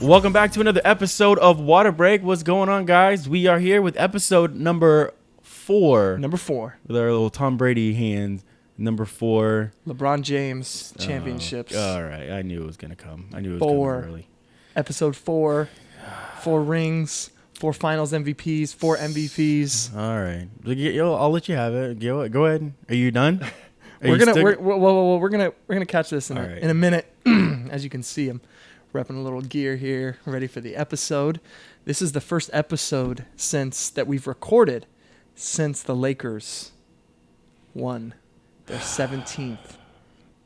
Welcome back to another episode of Water Break. What's going on, guys? We are here with episode number 4. Number 4. With our little Tom Brady hands. Number 4. LeBron James championships. All right. I knew it was going to come. I knew it was coming early. Episode 4. 4 rings. 4 finals MVPs. 4 MVPs. All right. I'll let you have it. Go ahead. Are you done? We're gonna catch this in a minute. As you can see, I'm repping a little gear here, ready for the episode. This is the first episode that we've recorded since the Lakers won their 17th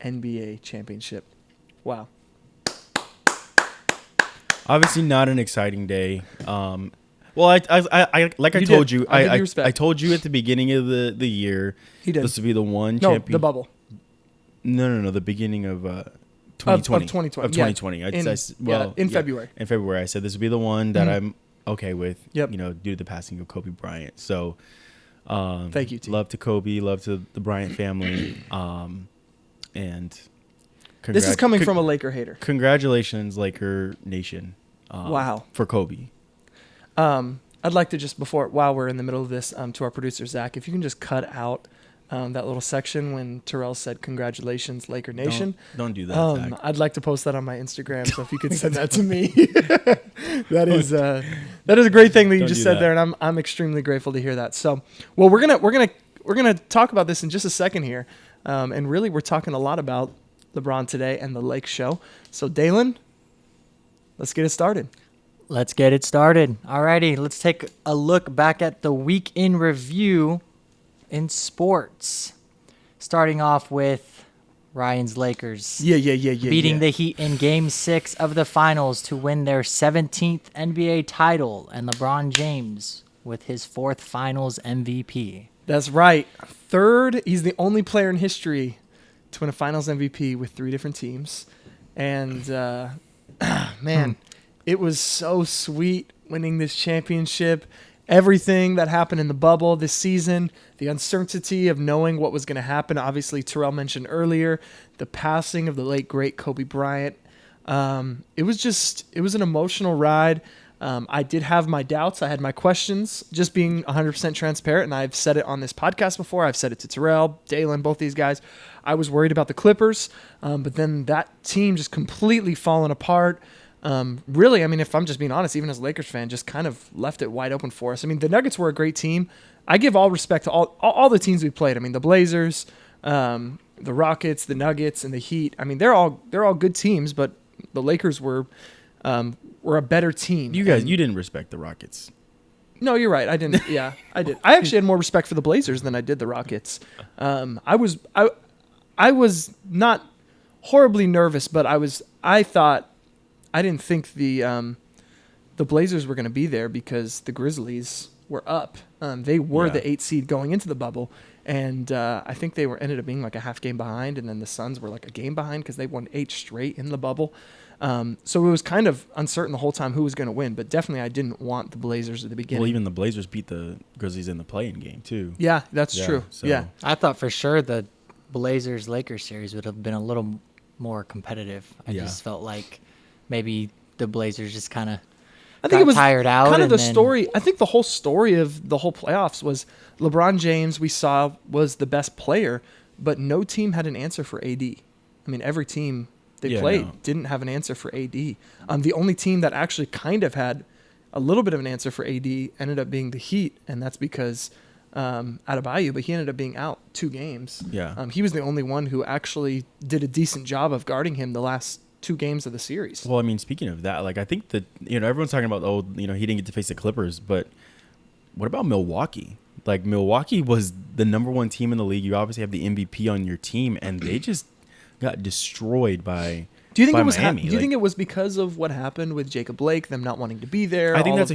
NBA championship. Wow. Obviously not an exciting day. Well, I told you at the beginning of the year, this would be the one champion. No, the bubble. No, the beginning of 2020. Of 2020. In February. In February, I said this would be the one that I'm okay with. Yep. Due to the passing of Kobe Bryant. So, thank you, T. Love to Kobe, love to the Bryant family, and this is coming from a Laker hater. Congratulations, Laker Nation. Wow. For Kobe. I'd like to while we're in the middle of this, to our producer Zach, if you can just cut out that little section when Terrell said "Congratulations, Laker Nation." Don't do that. Zach. I'd like to post that on my Instagram. So if you could send that to me, that is a great thing that you just said there, and I'm extremely grateful to hear that. So, well, we're gonna talk about this in just a second here, and really we're talking a lot about LeBron today and the Lake Show. So, Dalen, let's get it started. Let's get it started. Alrighty, let's take a look back at the week in review in sports. Starting off with Ryan's Lakers. Beating the Heat in Game 6 of the Finals to win their 17th NBA title, and LeBron James with his 4th Finals MVP. That's right. He's the only player in history to win a Finals MVP with 3 different teams. And, man, it was so sweet winning this championship. Everything that happened in the bubble this season, the uncertainty of knowing what was going to happen. Obviously, Terrell mentioned earlier the passing of the late, great Kobe Bryant. It was an emotional ride. I did have my doubts. I had my questions, just being 100% transparent. And I've said it on this podcast before. I've said it to Terrell, Dalen, both these guys. I was worried about the Clippers, but then that team just completely fallen apart. Really, I mean, if I'm just being honest, even as a Lakers fan, just kind of left it wide open for us. I mean, the Nuggets were a great team. I give all respect to all the teams we played. I mean, the Blazers, the Rockets, the Nuggets, and the Heat. I mean, they're all good teams, but the Lakers were a better team. You didn't respect the Rockets. No, you're right. I didn't. Yeah, I did. I actually had more respect for the Blazers than I did the Rockets. I was not horribly nervous, but I didn't think the Blazers were going to be there because the Grizzlies were up. They were the 8th seed going into the bubble, and I think they ended up being like a half game behind, and then the Suns were like a game behind because they won 8 straight in the bubble. So it was kind of uncertain the whole time who was going to win, but definitely I didn't want the Blazers at the beginning. Well, even the Blazers beat the Grizzlies in the play-in game too. Yeah, that's true. So. Yeah, I thought for sure the Blazers-Lakers series would have been a little more competitive. I just felt like maybe the Blazers just kind of tired out. Kind of the story. I think the whole story of the whole playoffs was LeBron James, we saw, was the best player, but no team had an answer for AD. I mean, every team they played didn't have an answer for AD. The only team that actually kind of had a little bit of an answer for AD ended up being the Heat, and that's because Adebayo, but he ended up being out 2 games. Yeah. He was the only one who actually did a decent job of guarding him the last 2 games of the series. Well, I mean, speaking of that, like I think that everyone's talking about he didn't get to face the Clippers, but what about Milwaukee? Like Milwaukee was the number 1 team in the league. You obviously have the MVP on your team, and they just got destroyed by. Do you think Miami. Do you think it was because of what happened with Jacob Blake, them not wanting to be there? I think that's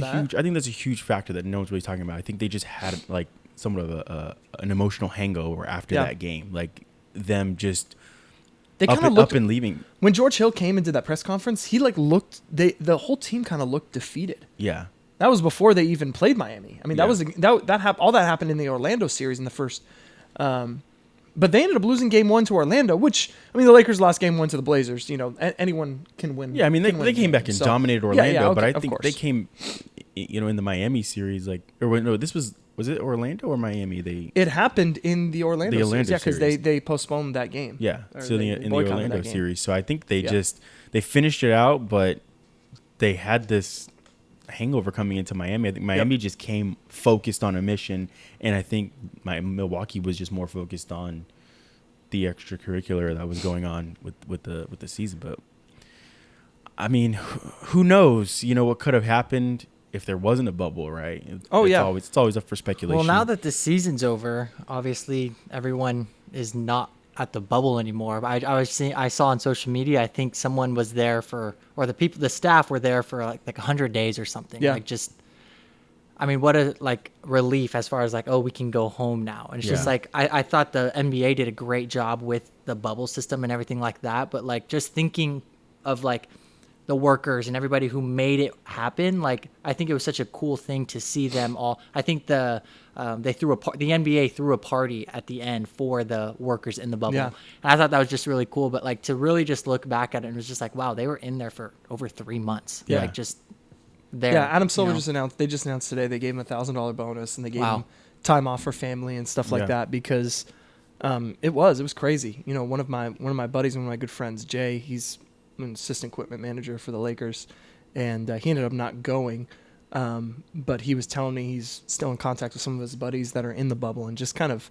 a huge factor that no one's really talking about. I think they just had like somewhat of an emotional hangover after that game, like them just. They kind of looked up and leaving. When George Hill came into that press conference, he the whole team kind of looked defeated. Yeah. That was before they even played Miami. I mean, all that happened in the Orlando series in the first But they ended up losing game 1 to Orlando, which, I mean, the Lakers lost game 1 to the Blazers. You know, anyone can win. Yeah, I mean, can win they a came game. back and So- dominated Orlando, but okay, I of think course. they came, in the Miami series, like, or wait, no, was it Orlando or Miami? It happened in the Orlando series. Orlando Yeah, because series. they postponed that game. Yeah, Or so they in the boycotted Orlando that game. series. So I think they Yeah. they finished it out, but they had this hangover coming into Miami. I think Miami just came focused on a mission, and I think Milwaukee was just more focused on the extracurricular that was going on with the season. But I mean, who knows? You know what could have happened if there wasn't a bubble, right? Oh, it's yeah. It's always up for speculation. Well, now that the season's over, obviously everyone is not at the bubble anymore. I saw on social media, I think someone was there or the staff were there for like 100 days or something. Yeah. Like just, I mean, what a like relief as far as like, oh, we can go home now. And it's just Yeah. like, I thought the NBA did a great job with the bubble system and everything like that. But like just thinking of like the workers and everybody who made it happen, like I think it was such a cool thing to see them all. I think the NBA threw a party at the end for the workers in the bubble. Yeah. And I thought that was just really cool. But like to really just look back at it, it was just like, wow, they were in there for over 3 months. Yeah. Like just there. Yeah, Adam Silver you know? they just announced today they gave him $1,000 bonus and they gave Wow. him time off for family and stuff like Yeah. that because it was crazy. You know, one of my buddies, one of my good friends, Jay, he's an assistant equipment manager for the Lakers, and he ended up not going. But he was telling me he's still in contact with some of his buddies that are in the bubble, and just kind of,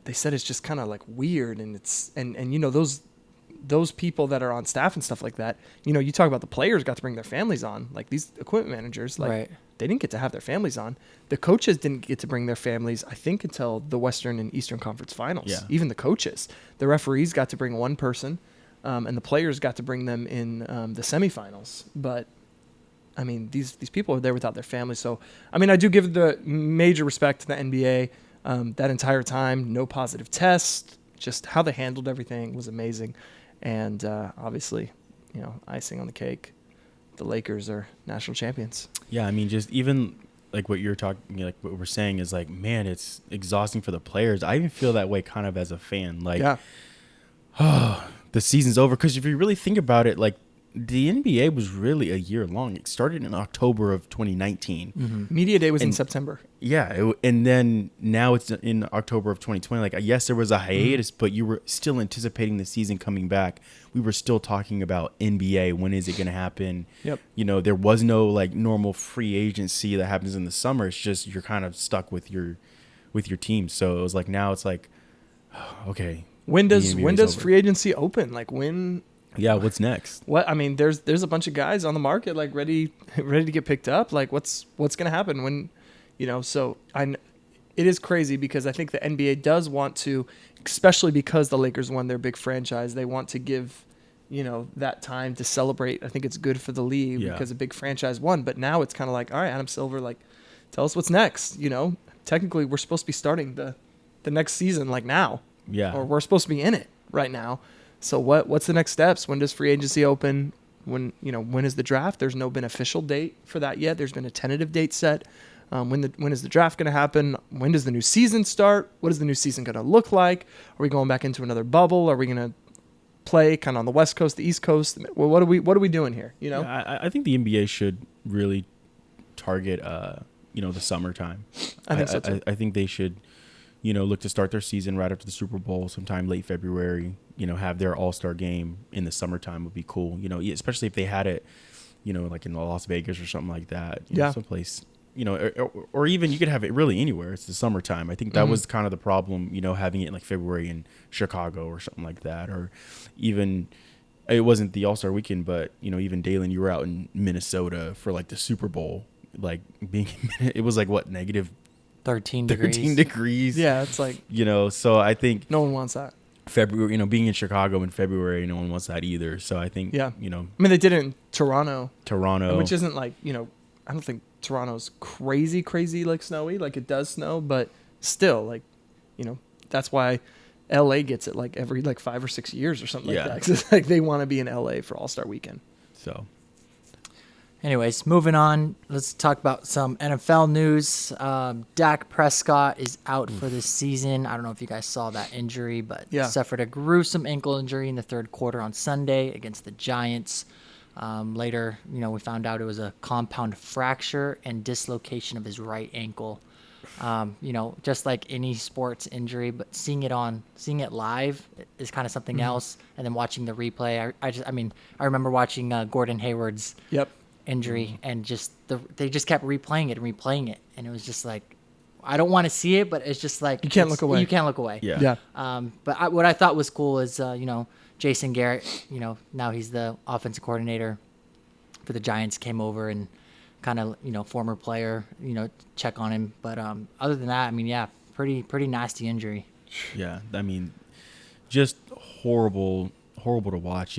they said it's just kind of like weird, and it's and you know those people that are on staff and stuff like that. You know, you talk about the players got to bring their families on, like these equipment managers, like Right. they didn't get to have their families on. The coaches didn't get to bring their families, I think, until the Western and Eastern Conference Finals. Yeah. Even the coaches, the referees got to bring one person, and the players got to bring them in the semifinals. But I mean, these people are there without their families. So, I mean, I do give the major respect to the NBA. That entire time, no positive tests, just how they handled everything was amazing. And obviously, you know, icing on the cake, the Lakers are national champions. Yeah, I mean, just even like what you're talking, like what we're saying is like, man, it's exhausting for the players. I even feel that way kind of as a fan. Like, Yeah. the season's over. Because if you really think about it, like the NBA was really a year long. It started in October of 2019. Media Day was in And- September. Yeah, and then now it's in October of 2020. Like, yes, there was a hiatus, but you were still anticipating the season coming back. We were still talking about NBA. When is it going to happen? Yep. You know, there was no like normal free agency that happens in the summer. It's just you're kind of stuck with your team. So it was like now it's like, okay, When the does NBA is over. free agency open? Like when? Yeah, what's next? What I mean, there's a bunch of guys on the market like ready to get picked up. Like what's gonna happen when, you know? So it is crazy because I think the NBA does want to, especially because the Lakers won their big franchise, they want to give, you know, that time to celebrate. I think it's good for the league Yeah. because a big franchise won. But now it's kind of like, all right, Adam Silver, like, tell us what's next. You know, technically we're supposed to be starting the next season like now. Yeah. Or we're supposed to be in it right now. So what's the next steps? When does free agency open? When is the draft? There's no been official date for that yet. There's been a tentative date set. When is the draft going to happen? When does the new season start? What is the new season going to look like? Are we going back into another bubble? Are we going to play kind of on the West Coast, the East Coast? Well, what are we doing here? You know? Yeah, I think the NBA should really target, the summertime. I think so too. I think they should, look to start their season right after the Super Bowl, sometime late February. Have their All-Star game in the summertime would be cool. Especially if they had it, like in Las Vegas or something like that. Yeah. Someplace. Or even you could have it really anywhere. It's the summertime. I think that was kind of the problem. Having it in like February in Chicago or something like that, or even. It wasn't the All-Star weekend, but even Dalen, you were out in Minnesota for like the Super Bowl, like it was like what, negative 13 degrees. 13 degrees. Yeah, it's like So I think no one wants that. February, being in Chicago in February, no one wants that either. So I think, Yeah. I mean, they did it in Toronto. Toronto, Which isn't like, I don't think Toronto's crazy like snowy. Like it does snow, but still like, that's why LA gets it like every like 5 or 6 years or something Yeah. like that. 'Cause it's like they want to be in LA for All-Star weekend. so Anyways, moving on. Let's talk about some NFL news. Dak Prescott is out for this season. I don't know if you guys saw that injury, but suffered a gruesome ankle injury in the third quarter on Sunday against the Giants. Later, we found out it was a compound fracture and dislocation of his right ankle. Just like any sports injury, but seeing it live is kind of something else. And then watching the replay, I remember watching Gordon Hayward's injury, and they just kept replaying it, and it was just like, I don't want to see it, but it's just like you can't look away. You can't look away. Yeah. But what I thought was cool is Jason Garrett, now he's the offensive coordinator for the Giants, came over and kind of former player, check on him. But other than that, pretty nasty injury. Yeah, just horrible to watch.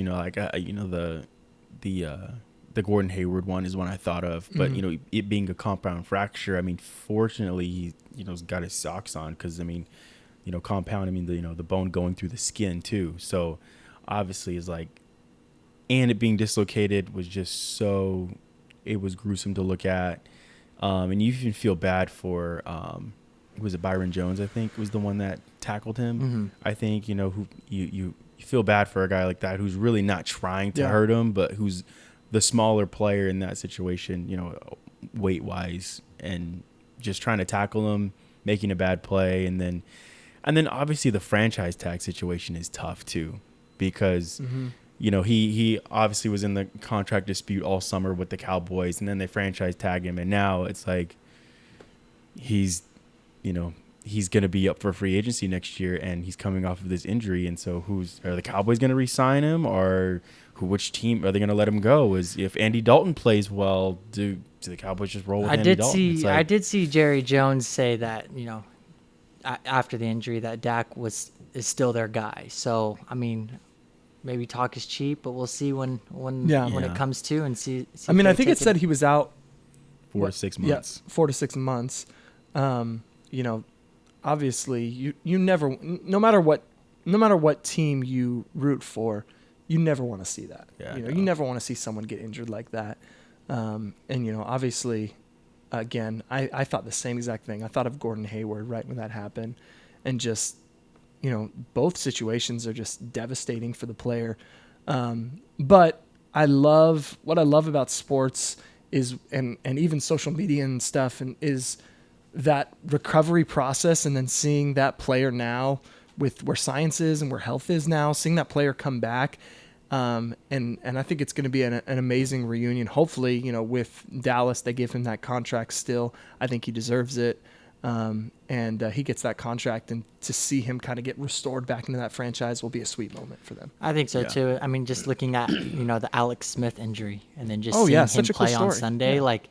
The Gordon Hayward one is one I thought of, but it being a compound fracture. Fortunately he's got his socks on, because compound. The bone going through the skin too. So obviously it's like, and it being dislocated was just so. It was gruesome to look at, and you even feel bad for. Was it Byron Jones? I think was the one that tackled him. Mm-hmm. I think who you feel bad for a guy like that who's really not trying to hurt him, but who's the smaller player in that situation, weight wise, and just trying to tackle him, making a bad play. And then obviously the franchise tag situation is tough too, because, he obviously was in the contract dispute all summer with the Cowboys, and then they franchise tag him. And now it's like, he's going to be up for free agency next year, and he's coming off of this injury. And so are the Cowboys going to re-sign him, or which team are they going to let him go? If Andy Dalton plays well, do the Cowboys just roll with Andy Dalton? I did see Jerry Jones say that, after the injury, that Dak is still their guy. So, maybe talk is cheap, but we'll see when it comes to, and see I think it said he was out 4 to 6 months. Yeah, 4 to 6 months. Obviously you never, no matter what team you root for, you never want to see that. You never want to see someone get injured like that. Obviously, again, I thought the same exact thing. I thought of Gordon Hayward right when that happened, and just, both situations are just devastating for the player. But what I love about sports is, and even social media and stuff, and is that recovery process, and then seeing that player now with where science is and where health is now, seeing that player come back. And I think it's going to be an amazing reunion. Hopefully, with Dallas, they give him that contract still. I think he deserves it. And he gets that contract, and to see him kind of get restored back into that franchise will be a sweet moment for them. I think so too. Just looking at, the Alex Smith injury, and then just seeing him play on Sunday, like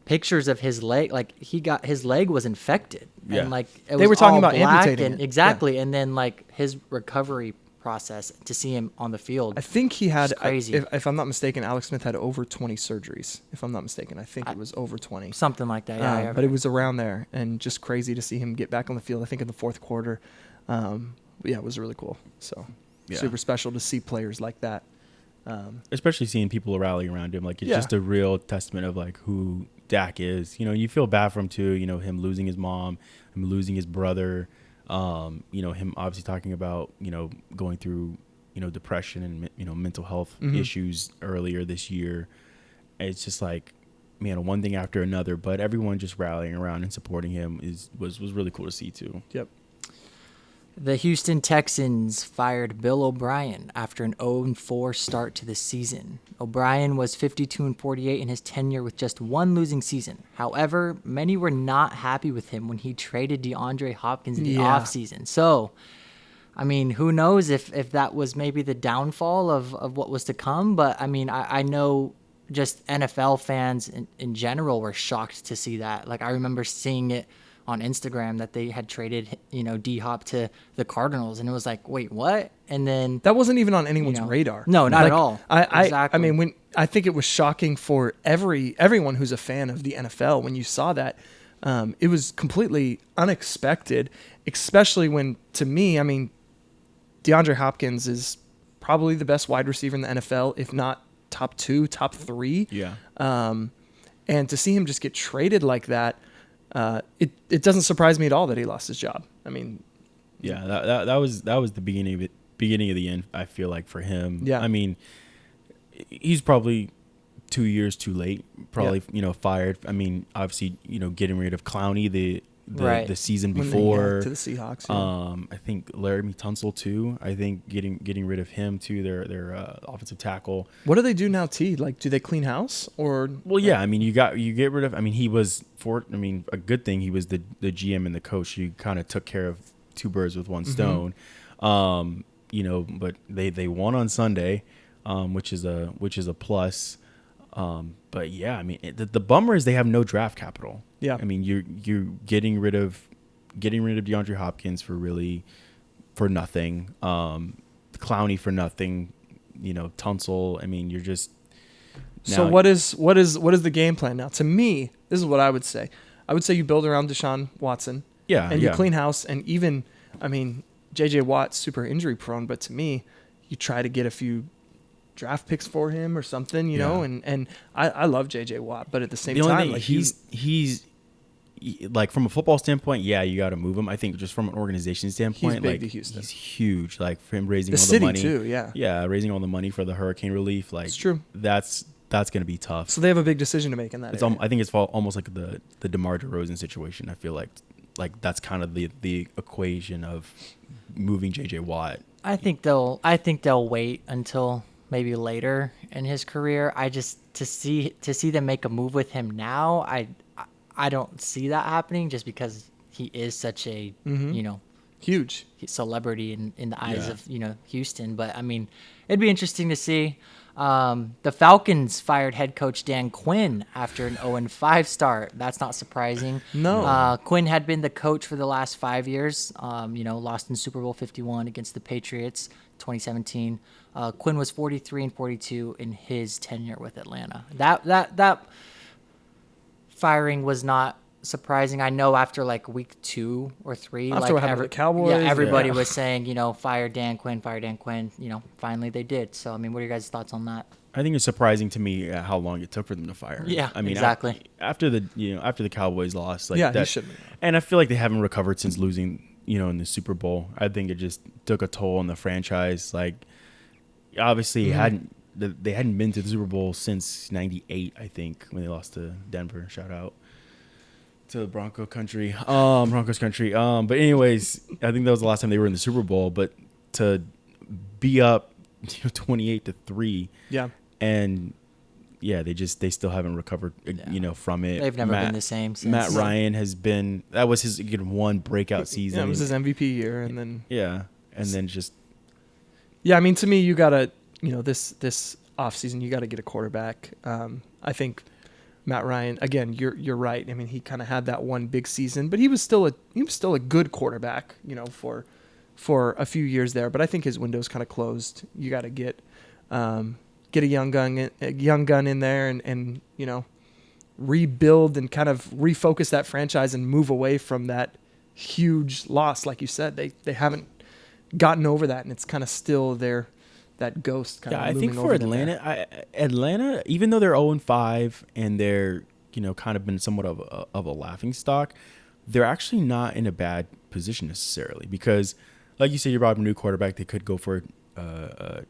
pictures of his leg, like his leg was infected, and like they were talking about amputating it. Exactly. And then like his recovery process, to see him on the field, I think he had crazy. If I'm not mistaken, Alex Smith had over 20 surgeries. If I'm not mistaken, I think it was over 20, something like that. Yeah, but it was around there, and just crazy to see him get back on the field. I think in the fourth quarter. It was really cool. So super special to see players like that. Especially seeing people rally around him. Like, it's just a real testament of like who Dak is. You feel bad for him too. Him losing his mom, him losing his brother. Him obviously talking about, going through, depression and, mental health issues earlier this year. It's just like, man, one thing after another, but everyone just rallying around and supporting him was really cool to see too. Yep. The Houston Texans fired Bill O'Brien after an 0-4 start to the season. O'Brien was 52-48 in his tenure with just one losing season. However, many were not happy with him when he traded DeAndre Hopkins in the offseason. So, who knows if that was maybe the downfall of what was to come. But, I know just NFL fans in general were shocked to see that. Like, I remember seeing it on Instagram that they had traded, D-Hop to the Cardinals, and it was like, wait, what? And then that wasn't even on anyone's radar. No, not at all. Exactly. When I think it was shocking for everyone who's a fan of the NFL when you saw that. It was completely unexpected, especially when, to me, DeAndre Hopkins is probably the best wide receiver in the NFL, if not top 2, top 3. Yeah. And to see him just get traded like that, it doesn't surprise me at all that he lost his job. I mean, yeah, that was the beginning of the end. I feel like for him. Yeah. I mean, he's probably 2 years too late. Probably fired. I mean, obviously getting rid of Clowney the season before to the Seahawks. Yeah. I think Laramie Tunsil too. I think getting rid of him too. Their offensive tackle. What do they do now, T? Like, do they clean house or? Well, yeah. I mean, you get rid of. I mean, he was a good thing. He was the GM and the coach. You kind of took care of two birds with one stone. But they won on Sunday, which is a plus. But yeah, I mean, the bummer is they have no draft capital. Yeah. I mean, you're getting rid of DeAndre Hopkins for nothing. Clowney for nothing. Tunsil. I mean, you're just. So what is the game plan now? To me, this is what I would say. I would say you build around Deshaun Watson. Yeah. And you clean house, and even, I mean, J.J. Watt's super injury prone, but to me, you try to get a few draft picks for him or something, you know. And I love J.J. Watt, but at the same time, like he's like from a football standpoint, yeah, you got to move him. I think just from an organization standpoint, he's big like to Houston. He's huge. Like for him raising the all city the money too, yeah. Yeah, raising all the money for the hurricane relief. Like it's true. That's going to be tough. So they have a big decision to make in that. It's I think it's almost like the DeMar DeRozan situation. I feel like that's kind of the equation of moving J.J. Watt. I think they'll wait until maybe later in his career. I just to see them make a move with him now. I don't see that happening just because he is such a huge celebrity in the eyes of Houston. But I mean, it'd be interesting to see. The Falcons fired head coach Dan Quinn after an 0-5 start. That's not surprising. No. Quinn had been the coach for the last 5 years. Lost in Super Bowl 51 against the Patriots, 2017. Quinn was 43-42 in his tenure with Atlanta. That firing was not surprising. I know after like week 2 or 3, after what happened to the Cowboys, everybody was saying, fire Dan Quinn. Finally they did. So I mean, what are your guys' thoughts on that? I think it's surprising to me how long it took for them to fire him. Yeah, I mean, exactly. After the Cowboys lost, like he should. And I feel like they haven't recovered since losing, in the Super Bowl. I think it just took a toll on the franchise. Like, obviously, they hadn't been to the Super Bowl since '98. I think when they lost to Denver. Shout out to Broncos country. But anyways, I think that was the last time they were in the Super Bowl. But to be up 28-3. Yeah. And they still haven't recovered, from it. They've never been the same since. Matt Ryan that was his one breakout season. Yeah, it was his MVP year, and then then just. Yeah, I mean, to me, you gotta, this offseason, you gotta get a quarterback. I think Matt Ryan, again, you're right. I mean, he kind of had that one big season, but he was still a good quarterback, for a few years there. But I think his window's kind of closed. You got to get a young gun in there and rebuild and kind of refocus that franchise and move away from that huge loss. Like you said, they haven't gotten over that, and it's kind of still that ghost kind of I looming think for over Atlanta, even though they're 0-5 and they're kind of been somewhat of a laughing stock, they're actually not in a bad position necessarily, because like you said, you brought up a new quarterback. They could go for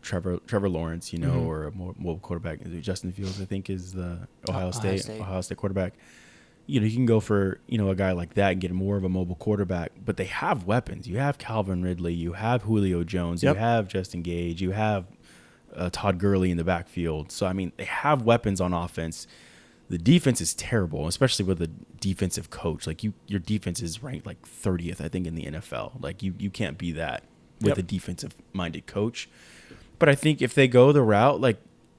Trevor Lawrence, or a more mobile quarterback. Justin Fields, I think, is the Ohio State quarterback. You can go for a guy like that and get more of a mobile quarterback. But they have weapons. You have Calvin Ridley. You have Julio Jones. Yep. You have Justin Gage. You have Todd Gurley in the backfield. So I mean, they have weapons on offense. The defense is terrible, especially with a defensive coach. Like your defense is ranked like 30th, I think, in the NFL. Like you can't be that with a defensive-minded coach. But I think if they go the route, like,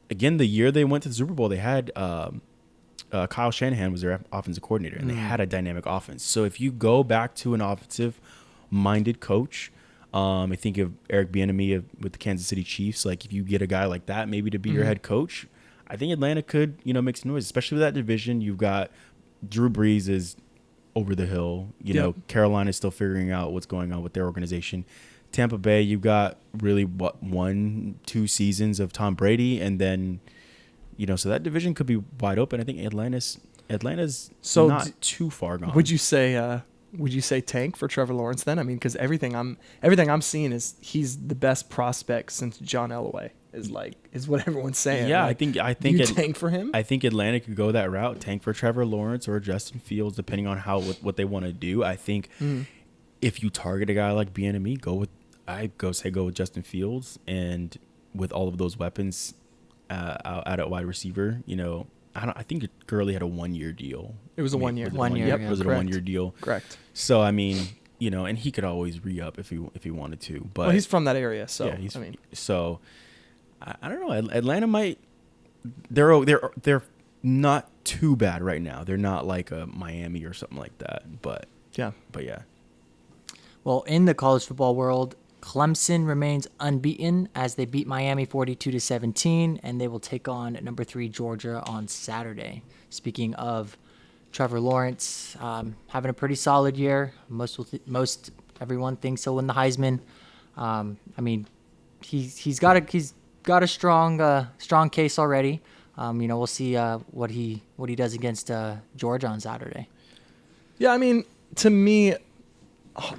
again, the year they went to the Super Bowl, they had Kyle Shanahan was their offensive coordinator, and they had a dynamic offense. So if you go back to an offensive-minded coach, I think of Eric Bieniemy with the Kansas City Chiefs. Like, if you get a guy like that maybe to be your head coach, I think Atlanta could, make some noise, especially with that division. You've got Drew Brees is over the hill. Carolina's still figuring out what's going on with their organization. Tampa Bay, you've got really 1-2 seasons of Tom Brady, and then So that division could be wide open. I think Atlanta's So not too far gone. Would you say tank for Trevor Lawrence then? I mean, because everything I'm seeing is he's the best prospect since John Elway is what everyone's saying. Yeah, Like, I think you tank for him. I think Atlanta could go that route, tank for Trevor Lawrence or Justin Fields, depending on what they want to do. I think if you target a guy like Bieniemy, go with Justin Fields, and with all of those weapons out at wide receiver, I think Gurley had a 1-year deal. It was a 1 year. 1 year. Yep, Was it a correct. 1-year deal? Correct. So I mean, and he could always re-up if he wanted to. But Well, he's from that area, so yeah, so I don't know. Atlanta might. They're not too bad right now. They're not like a Miami or something like that. But yeah. Well, in the college football world, Clemson remains unbeaten as they beat Miami 42-17, and they will take on number 3 Georgia on Saturday. Speaking of Trevor Lawrence, having a pretty solid year. Most everyone thinks he'll win the Heisman. I mean, he's got a strong case already. We'll see what he does against Georgia on Saturday. Yeah, I mean, to me,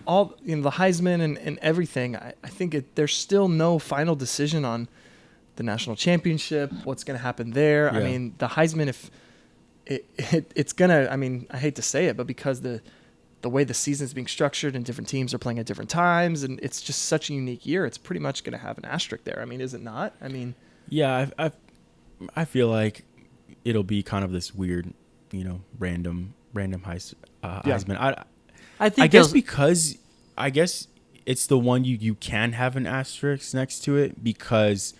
all the Heisman and everything, I think there's still no final decision on the national championship, what's going to happen there. Yeah. I mean, the Heisman, if it's going to, I mean, I hate to say it, but because the way the season's being structured and different teams are playing at different times, and it's just such a unique year, it's pretty much going to have an asterisk there. I mean, is it not? I mean, yeah, I feel like it'll be kind of this weird, random Heisman. I guess it's the one you can have an asterisk next to it because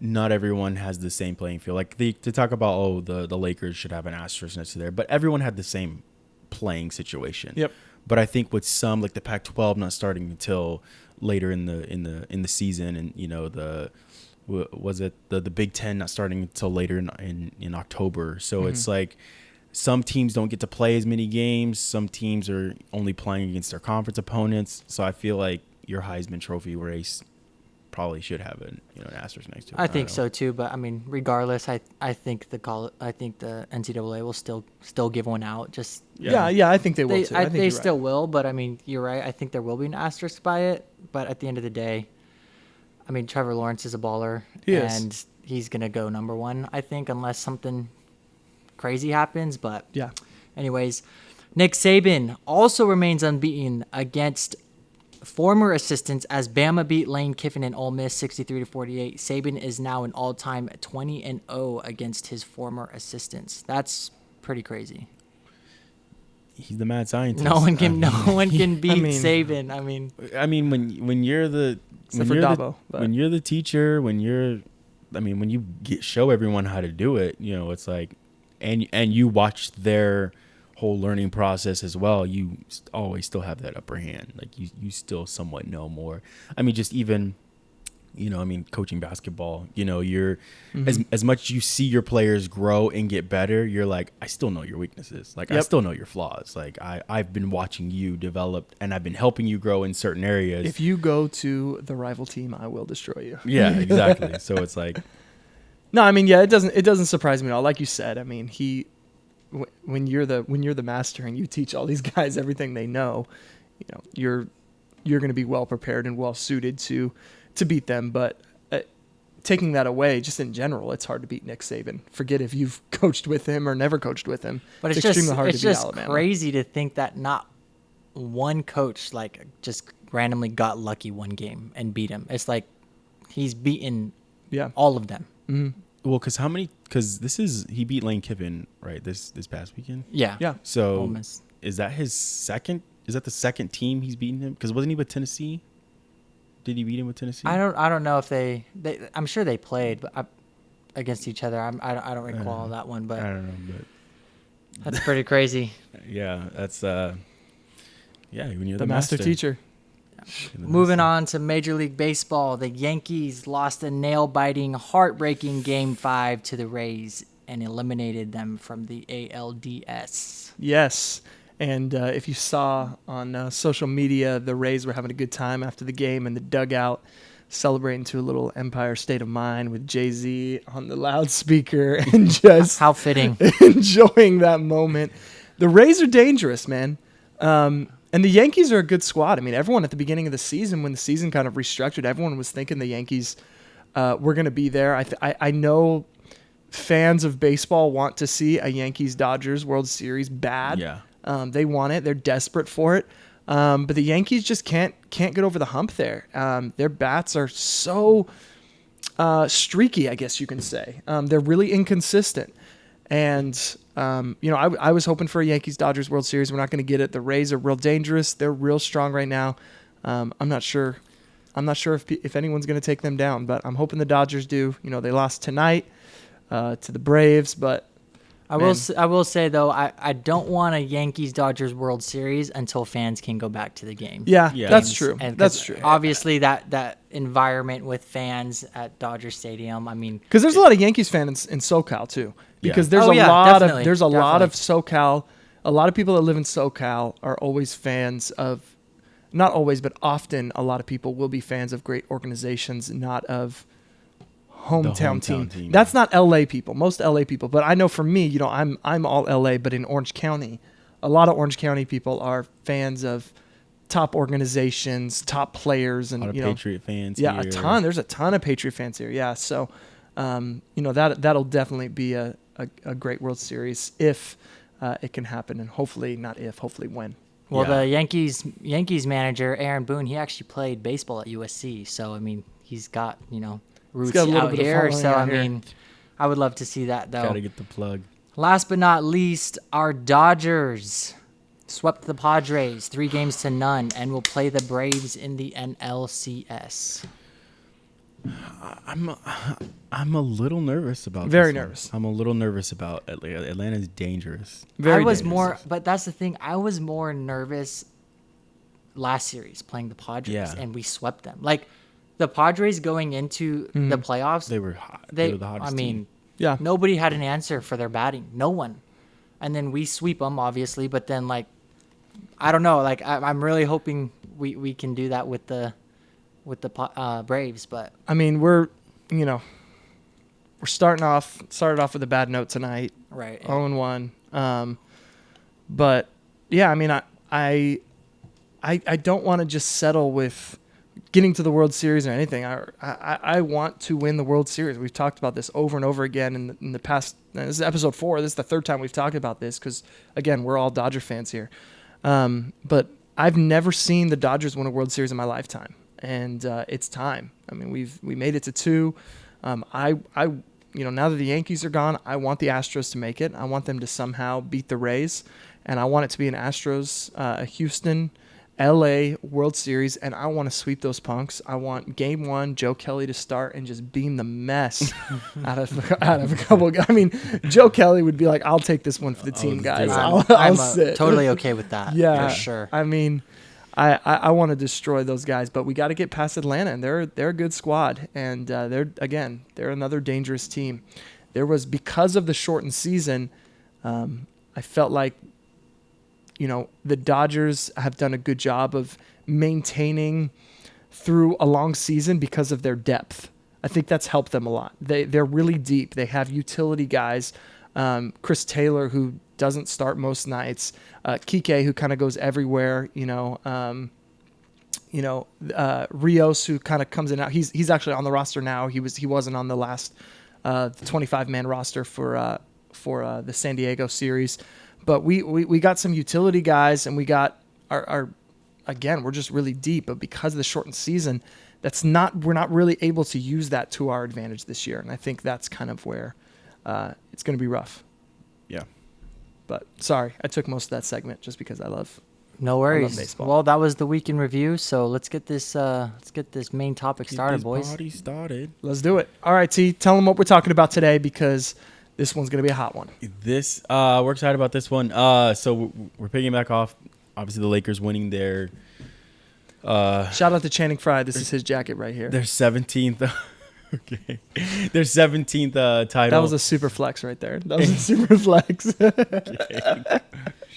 not everyone has the same playing field. Like to talk about the Lakers should have an asterisk next to there, but everyone had the same playing situation. Yep. But I think with some, like the Pac-12 not starting until later in the season, and the Big Ten not starting until later in October. So it's like some teams don't get to play as many games. Some teams are only playing against their conference opponents. So I feel like your Heisman Trophy race probably should have an asterisk next to it. I think so too, but I mean, regardless, I think the NCAA will still give one out. Just yeah, I think they will too. I think they you're still right. will, but I mean, you're right. I think there will be an asterisk by it, but at the end of the day, I mean, Trevor Lawrence is a baller, and he's gonna go number 1, I think, unless something crazy happens. But Yeah. anyways, Nick Saban also remains unbeaten against former assistants as Bama beat Lane Kiffin and Ole Miss 63-48. Saban is now an all-time 20-0 against his former assistants. That's pretty crazy. He's the mad scientist. No one can beat I mean- Saban. I mean, when you're the Except for Dabo, but- when you're the teacher, when you show everyone how to do it, it's like, and you watch their whole learning process as well, you always still have that upper hand. Like you still somewhat know more. I mean, just even, coaching basketball, you're as much you see your players grow and get better, you're like, I still know your weaknesses. Like I still know your flaws. Like I've been watching you develop and I've been helping you grow in certain areas. If you go to the rival team, I will destroy you. Yeah, exactly. So it's like, No, I mean, yeah, it doesn't surprise me at all. Like you said, I mean, when you're the master and you teach all these guys everything they know, you're going to be well prepared and well suited to beat them. But taking that away, just in general, it's hard to beat Nick Saban. Forget if you've coached with him or never coached with him. but it's extremely hard it's to beat just Alabama. crazy to think that not one coach just randomly got lucky one game and beat him. It's like he's beaten Yeah. all of them. well, because he beat Lane Kiffin, right, this past weekend. Yeah. Yeah. So Ole Miss. is that the second team he's beaten him? Because wasn't he with Tennessee? Did he beat him with Tennessee? I don't know if they I'm sure they played, but against each other. I don't recall that one, I but don't know, but that's pretty crazy. yeah, that's when you're The master teacher. Moving on to Major League Baseball, the Yankees lost a nail-biting, heartbreaking Game 5 to the Rays and eliminated them from the ALDS. Yes. And if you saw on social media, the Rays were having a good time after the game in the dugout. celebrating to a little Empire State of Mind with Jay-Z on the loudspeaker and just How fitting. enjoying that moment. The Rays are dangerous, man. And the Yankees are a good squad. I mean, everyone at the beginning of the season, when the season kind of restructured, everyone was thinking the Yankees were going to be there. I know fans of baseball want to see a Yankees-Dodgers World Series bad. Yeah. They want it. They're desperate for it. But the Yankees just can't get over the hump there. Their bats are so streaky, I guess you can say. They're really inconsistent. And, I was hoping for a Yankees-Dodgers World Series. We're not going to get it. The Rays are real dangerous. They're real strong right now. I'm not sure if anyone's going to take them down, but I'm hoping the Dodgers do. They lost tonight to the Braves, but I will say though, I don't want a Yankees Dodgers World Series until fans can go back to the game. Yeah, Yeah. that's true. And That's 'cause true. Obviously, that environment with fans at Dodger Stadium. I mean, Because there's a lot of Yankees fans in SoCal too. Yeah. Because there's Oh, a yeah, lot definitely, of there's a lot of definitely. SoCal. A lot of people that live in SoCal are always fans of, not always, but often a lot of people will be fans of great organizations, not of hometown team. team. That's not LA people. Most LA people, but I know for me, I'm all LA, but in Orange County, a lot of Orange County people are fans of top organizations, top players, A and lot of Patriot fans. yeah, here. a ton. There's a ton of Patriot fans here. Yeah, so that'll definitely be a great World Series if it can happen, and hopefully not if, hopefully when. well, Yeah. the Yankees manager Aaron Boone, he actually played baseball at USC, so I mean, he's got roots got a little out bit of here. following So out I here. mean, I would love to see that though. Gotta get the plug. Last but not least, our Dodgers swept the Padres 3-0 and will play the Braves in the NLCS. I'm a little nervous about. Very this one. nervous. I'm a little nervous about Atlanta. Atlanta's dangerous. Very I was dangerous. more, but that's the thing. I was more nervous last series playing the Padres, Yeah. and we swept them. Like the Padres going into the playoffs, They were hot. They were the hottest I mean, team. Yeah. nobody had an answer for their batting. No one. And then we sweep them, obviously. But then, like, I don't know. Like, I'm really hoping we can do that with the Braves. But I mean, we're started off with a bad note tonight. right, 0-1. But yeah, I mean, I don't want to just settle with getting to the World Series or anything. I want to win the World Series. We've talked about this over and over again in the past. This is episode 4. This is the third time we've talked about this because, again, we're all Dodger fans here. But I've never seen the Dodgers win a World Series in my lifetime, and it's time. I mean, we made it to 2. Now that the Yankees are gone, I want the Astros to make it. I want them to somehow beat the Rays, and I want it to be an Astros, Houston, LA World Series, and I want to sweep those punks. I want Game 1, Joe Kelly to start and just beam the mess out of a couple. I mean, Joe Kelly would be like, "I'll take this one for the team, guys. I'll I'm sit." totally okay with that. Yeah, for sure. I mean, I want to destroy those guys, but we got to get past Atlanta, and they're a good squad, and they're another dangerous team. There was, because of the shortened season, I felt like the Dodgers have done a good job of maintaining through a long season because of their depth. I think that's helped them a lot. They're really deep. They have utility guys. Chris Taylor, who doesn't start most nights. Kike, who kind of goes everywhere. Rios, who kind of comes in and out. He's actually on the roster now. He wasn't on the last 25-man roster for the San Diego series. But we got some utility guys, and we got our again, we're just really deep. But because of the shortened season, we're not really able to use that to our advantage this year. And I think that's kind of where it's going to be rough. Yeah. But sorry, I took most of that segment just because I love. No worries. baseball. Well, that was the week in review. So let's get this main topic Get started, this boys. party started. Let's do it. All right, T. Tell them what we're talking about today because this one's going to be a hot one. This we're excited about this one. So we're picking back off. Obviously, the Lakers winning their Shout out to Channing Frye. This is his jacket right here. their 17th. Okay, their 17th title. That was a super flex right there. That was a super flex.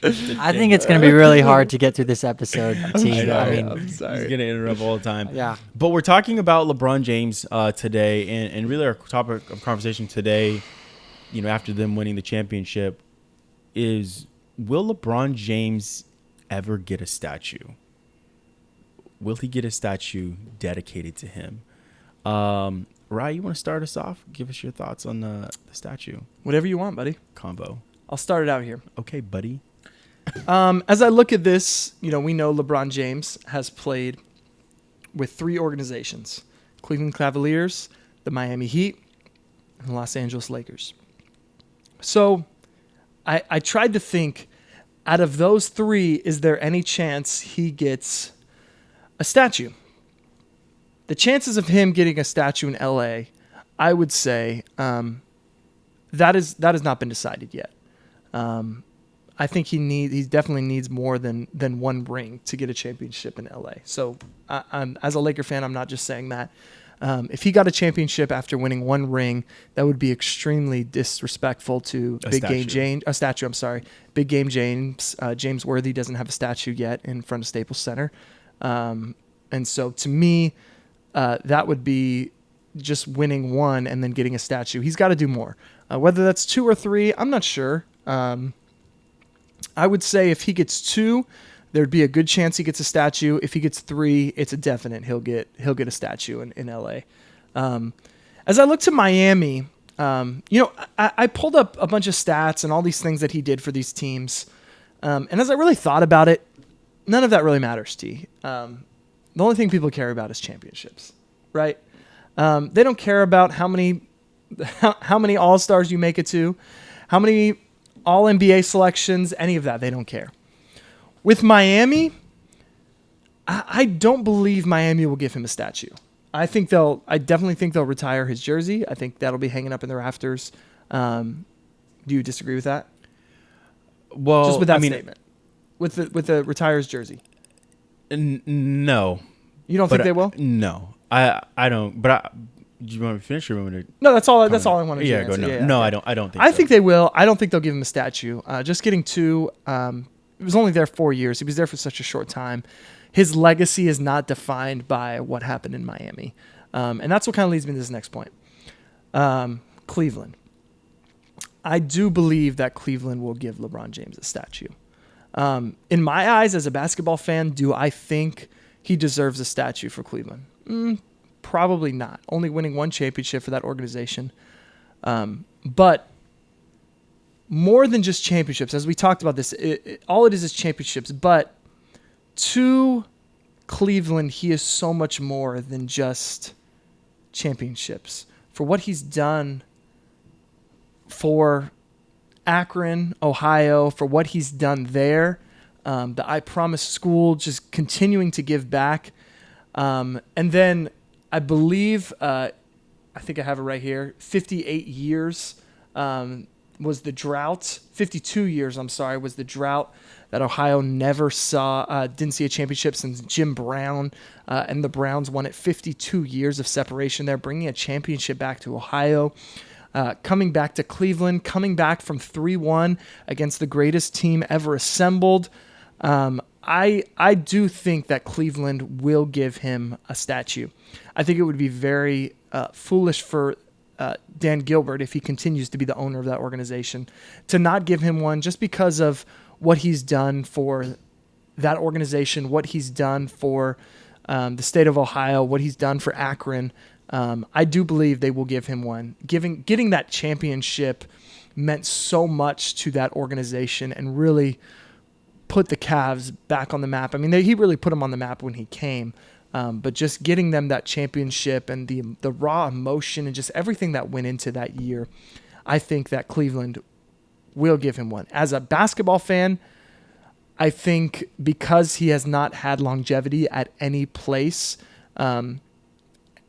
I think it's going to be really hard to get through this episode, T. know. I mean, I'm He's sorry. gonna interrupt all the time. yeah. But we're talking about LeBron James today, and really our topic of conversation today, after them winning the championship, is will LeBron James ever get a statue? Will he get a statue dedicated to him? Rye, you want to start us off? Give us your thoughts on the statue Whatever you want, buddy. combo. I'll start it out here. Okay, buddy. As I look at this, we know LeBron James has played with 3 organizations: Cleveland Cavaliers, the Miami Heat, and the Los Angeles Lakers. So I tried to think, out of those 3, is there any chance he gets a statue? The chances of him getting a statue in LA, I would say, that has not been decided yet. I think he definitely needs more than one ring to get a championship in LA. So I'm, as a Laker fan, I'm not just saying that. If he got a championship after winning 1 ring, that would be extremely disrespectful to Big Game James. A statue, I'm sorry. Big Game James. James Worthy doesn't have a statue yet in front of Staples Center. And so to me, that would be just winning 1 and then getting a statue. He's got to do more. Whether that's 2 or 3, I'm not sure. I would say if he gets 2, there'd be a good chance he gets a statue. If he gets 3, it's a definite he'll get a statue in LA. As I look to Miami, I pulled up a bunch of stats and all these things that he did for these teams. And as I really thought about it, none of that really matters, T. The only thing people care about is championships, right? They don't care about how many All-Stars you make it to, how many All-NBA selections, any of that. They don't care. With Miami, I don't believe Miami will give him a statue. I definitely think they'll retire his jersey. I think that'll be hanging up in the rafters. Do you disagree with that? Well, Just with that statement. With the retires jersey. No. You don't think they will? No. I don't. But do you want me to finish or you want me to? No, that's all. That's all I wanted to Yeah, go. answer. No, Yeah, no, yeah. I don't think. I so. think they will. I don't think they'll give him a statue. Just getting 2. It was only there 4 years. He was there for such a short time. His legacy is not defined by what happened in Miami, and that's what kind of leads me to this next point. Cleveland. I do believe that Cleveland will give LeBron James a statue. In my eyes, as a basketball fan, do I think he deserves a statue for Cleveland? Probably not. Only winning 1 championship for that organization. But more than just championships, as we talked about this, all it is championships. But to Cleveland, he is so much more than just championships. For what he's done for Akron, Ohio, for what he's done there, the I Promise School, just continuing to give back. And then I believe, I think I have it right here, 58 years was the drought. 52 years, I'm sorry, was the drought that Ohio never didn't see a championship since Jim Brown. And the Browns won it. 52 years of separation there, bringing a championship back to Ohio. Coming back to Cleveland, coming back from 3-1 against the greatest team ever assembled. I do think that Cleveland will give him a statue. I think it would be very foolish for Dan Gilbert, if he continues to be the owner of that organization, to not give him one just because of what he's done for that organization, what he's done for the state of Ohio, what he's done for Akron. I do believe they will give him one. Getting that championship meant so much to that organization and really put the Cavs back on the map. I mean, he really put them on the map when he came. But just getting them that championship and the raw emotion and just everything that went into that year, I think that Cleveland will give him one. As a basketball fan, I think because he has not had longevity at any place,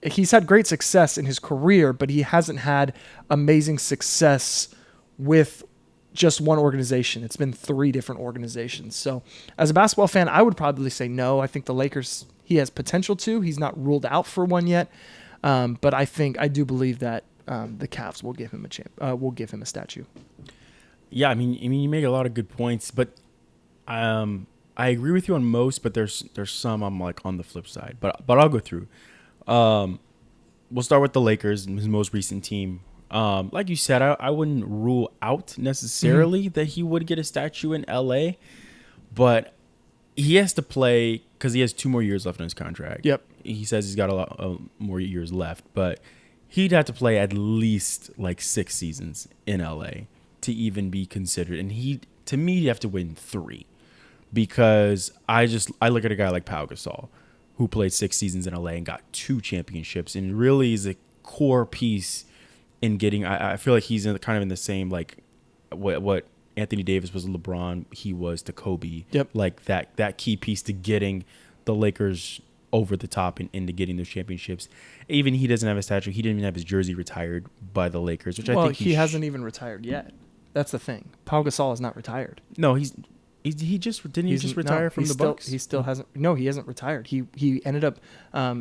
he's had great success in his career, but he hasn't had amazing success with just one organization. It's been 3 different organizations. So as a basketball fan, I would probably say no. I think the Lakers, he has potential to. He's not ruled out for one yet. But I do believe that the Cavs will give him a statue. Yeah, I mean, you make a lot of good points, but I agree with you on most, but there's some I'm like on the flip side. But I'll go through. We'll start with the Lakers, his most recent team. Like you said, I wouldn't rule out necessarily that he would get a statue in LA, but he has to play because he has 2 more years left on his contract. Yep. He says he's got a lot more years left, but he'd have to play at least like 6 seasons in LA to even be considered. And to me, he'd have to win 3 because I look at a guy like Pau Gasol who played 6 seasons in LA and got 2 championships and really is a core piece in getting. I feel like he's kind of in the same like what Anthony Davis was to LeBron, he was to Kobe. Yep. Like that key piece to getting the Lakers over the top and into getting those championships. Even he doesn't have a statue. He didn't even have his jersey retired by the Lakers, which I think he hasn't even retired yet. That's the thing. Pau Gasol is not retired. No, he just retire from the Bucks. He still hasn't. No, he hasn't retired. He ended up.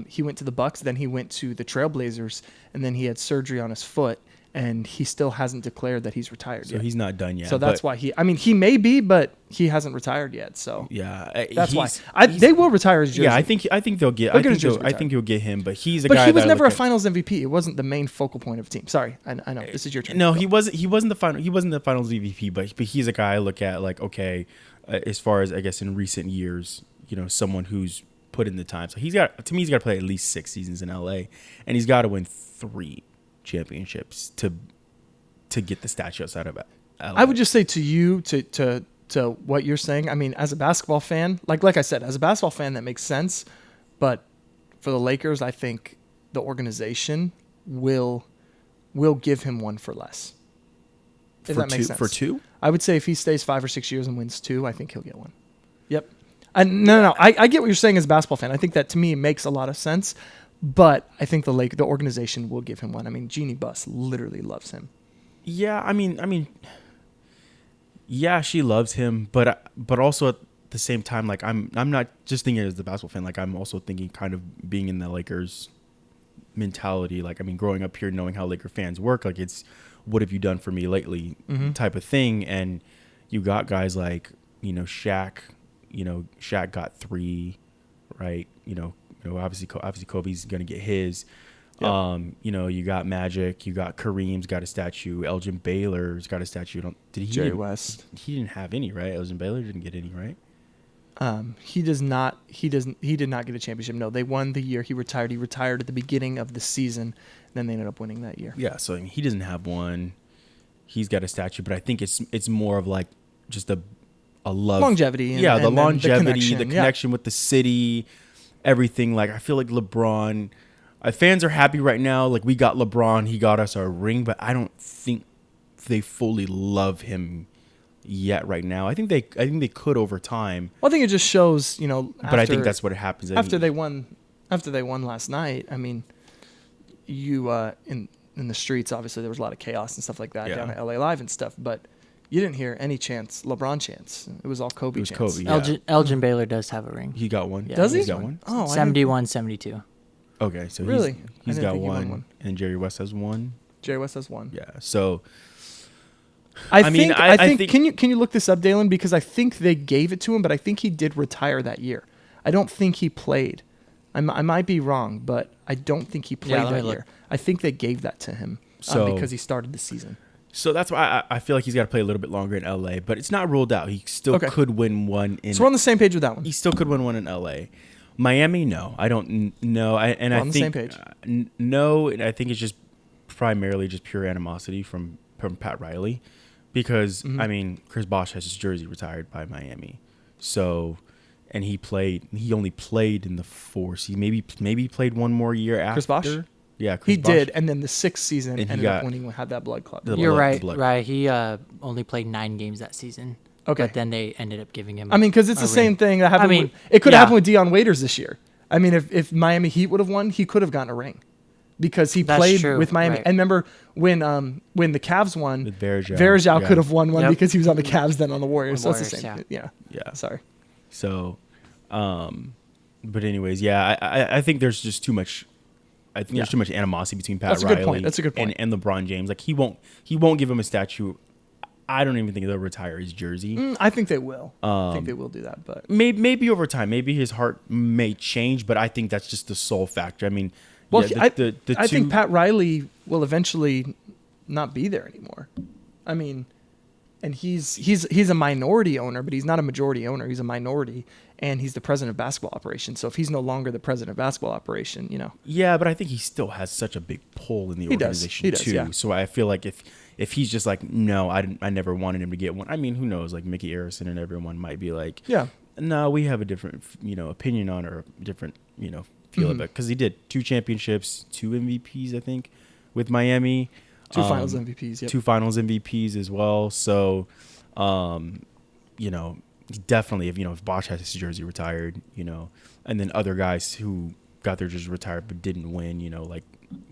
He went to the Bucks. Then he went to the Trailblazers, and then he had surgery on his foot, and he still hasn't declared that he's retired So yet. he's not done yet. So that's why he. I mean, he may be, but he hasn't retired yet. So yeah, that's why they will retire his jersey. Yeah, I think they'll get. I think you'll get him, but he's a guy. But he was that never a Finals MVP. It wasn't the main focal point of the team. Sorry, I know this is your turn. No, he wasn't. He wasn't the final. He wasn't the Finals MVP, but he's a guy I look at like okay, as far as I guess in recent years, someone who's put in the time. So he's got to play at least 6 seasons in LA, and he's got to win 3 championships to get the statue outside of LA. I would just say to you to what you're saying. I mean, as a basketball fan, like I said, as a basketball fan, that makes sense. But for the Lakers, I think the organization will give him one for less. If that makes sense. For 2? I would say if he stays 5 or 6 years and wins 2, I think he'll get one. Yep. No. I get what you're saying as a basketball fan. I think that to me makes a lot of sense. But I think the organization will give him one. I mean, Jeannie Buss literally loves him. Yeah, I mean, yeah, she loves him, but also at the same time, like I'm not just thinking as the basketball fan, like I'm also thinking kind of being in the Lakers mentality. Like, I mean, growing up here, knowing how Laker fans work, like it's what have you done for me lately type of thing, and you got guys like Shaq. Shaq got 3, right? Obviously Kobe's gonna get his. Yep. You got Magic, you got Kareem's got a statue, Elgin Baylor's got a statue. Jerry West. He didn't have any, right? Elgin Baylor didn't get any, right? He does not. He did not get a championship. No, they won the year he retired. He retired at the beginning of the season, and then they ended up winning that year. Yeah, so he doesn't have one. He's got a statue, but I think it's more of like just a love longevity. The longevity, the connection with the city, everything. Like I feel like LeBron. Fans are happy right now. Like we got LeBron, he got us our ring, but I don't think they fully love him yet right now. I think they could over time. Well, I think it just shows, but I think that's what happens after they won last night. I mean, you in the streets, obviously there was a lot of chaos and stuff like that down at LA Live and stuff, but you didn't hear any LeBron chants. It was all Kobe chants. Kobe, yeah. Elgin Baylor does have a ring. He got one. Yeah, does he? He's got one. Oh, 71, 72. Okay, so really? he's got one, and Jerry West has one. Jerry West has one. Yeah. So I think can you look this up, Dalen? Because I think they gave it to him, but I think he did retire that year. I don't think he played. I might be wrong, but I don't think he played that year. I think they gave that to him because he started the season. So that's why I feel like he's got to play a little bit longer in LA, but it's not ruled out. He still could win one in. So we're on the same page with that one. He still could win one in LA. Miami, no, I don't know. I think on the same page. No, and I think it's just primarily just pure animosity from Pat Riley, because I mean Chris Bosh has his jersey retired by Miami, so and he only played in the 4th. He maybe played one more year after. Chris Bosh? Yeah, Chris He Bosh. did, and then the 6th season ended up when he had that blood clot. You're right, right. He only played 9 games that season. Okay. But then they ended up giving him. I mean, because it's the same thing that happened. It could happen with Deion Waiters this year. I mean, if Miami Heat would have won, he could have gotten a ring, because he played with Miami. Right. And remember when the Cavs won, Varejao could have won one because he was on the Cavs then on the Warriors. So it's the same. Yeah. Sorry. So, but anyways, I think there's just too much. I think there's too much animosity between Pat Riley. That's a good point. And LeBron James. Like he won't give him a statue I don't even think they'll retire his jersey. I think they will. I think they will do that, but Maybe over time, maybe his heart may change, but I think that's just the sole factor. I mean, well, yeah, I think Pat Riley will eventually not be there anymore. I mean, and he's a minority owner, but he's not a majority owner. He's a minority, and he's the president of basketball operations. So if he's no longer the president of basketball operation, Yeah, but I think he still has such a big pull in the organization He does, too. yeah. So I feel like if he's just like, no, I never wanted him to get one. I mean, who knows? Like Mickey Arison and everyone might be like, yeah, no, we have a different opinion on or a different feel of it, because he did 2 championships, 2 MVPs, I think, with Miami. 2 Finals MVPs, yep. 2 Finals MVPs as well. So, definitely if Bosch has his jersey retired, and then other guys who got their jersey retired but didn't win, like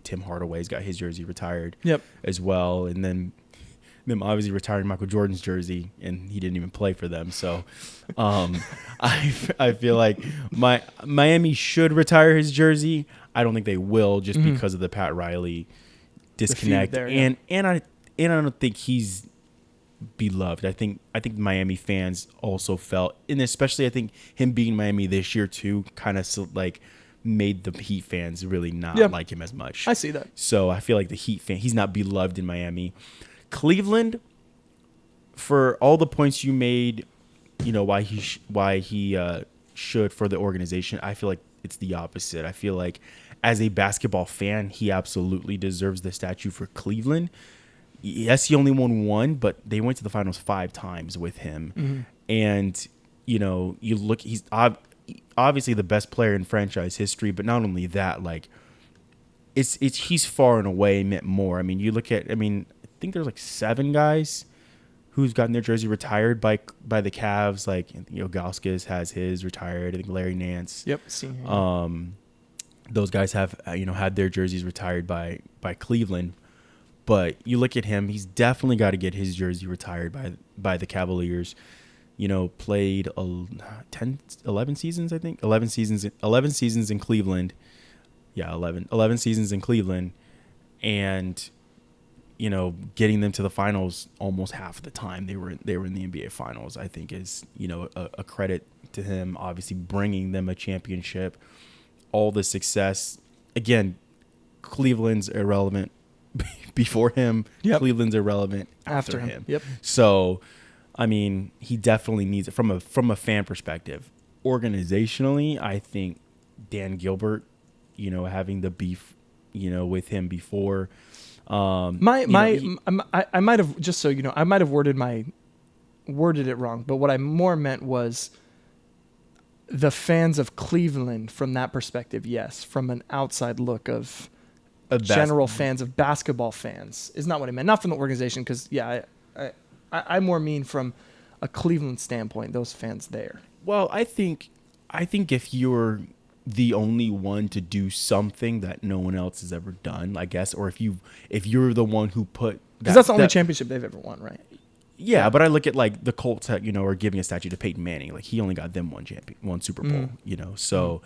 Tim Hardaway's got his jersey retired, Yep. as well, and then them obviously retiring Michael Jordan's jersey, and he didn't even play for them. So, I feel like Miami should retire his jersey. I don't think they will, just because of the Pat Riley disconnect, there, yeah. and I don't think he's beloved. I think Miami fans also felt, and especially I think him being Miami this year too, kind of like made the Heat fans really not like him as much. I see that. So I feel like the Heat fan, he's not beloved in Miami. Cleveland, for all the points you made, why he should for the organization, I feel like it's the opposite. I feel like as a basketball fan, he absolutely deserves the statue for Cleveland. Yes, he only won 1, but they went to the finals 5 times with him. Mm-hmm. And, you look, he's obviously the best player in franchise history, but not only that, like, he's far and away meant more. I mean, I think there's like 7 guys who's gotten their jersey retired by the Cavs. Like, Gauskas has his retired. I think Larry Nance. Yep. Those guys have had their jerseys retired by Cleveland. But you look at him, he's definitely got to get his jersey retired by the Cavaliers. Played 11 seasons, I think. 11 seasons in Cleveland. Yeah, 11 seasons in Cleveland. And getting them to the finals almost half the time they were in the NBA finals, I think is, a credit to him, obviously bringing them a championship, all the success. Again, Cleveland's irrelevant before him. Yep. Cleveland's irrelevant after him. Yep. So, I mean, he definitely needs it from a fan perspective. Organizationally, I think Dan Gilbert, having the beef, with him before, I might have, just so I might have worded it wrong, but what I more meant was the fans of Cleveland from that perspective. Yes, from an outside look of general fans of basketball fans is not what I meant. Not from the organization, because I more mean from a Cleveland standpoint. Those fans there. Well, I think if you're the only one to do something that no one else has ever done, I guess, or if you're the one who put, because that's the only championship they've ever won, right? Yeah, but I look at like the Colts, are giving a statue to Peyton Manning. Like, he only got them one Super Bowl, So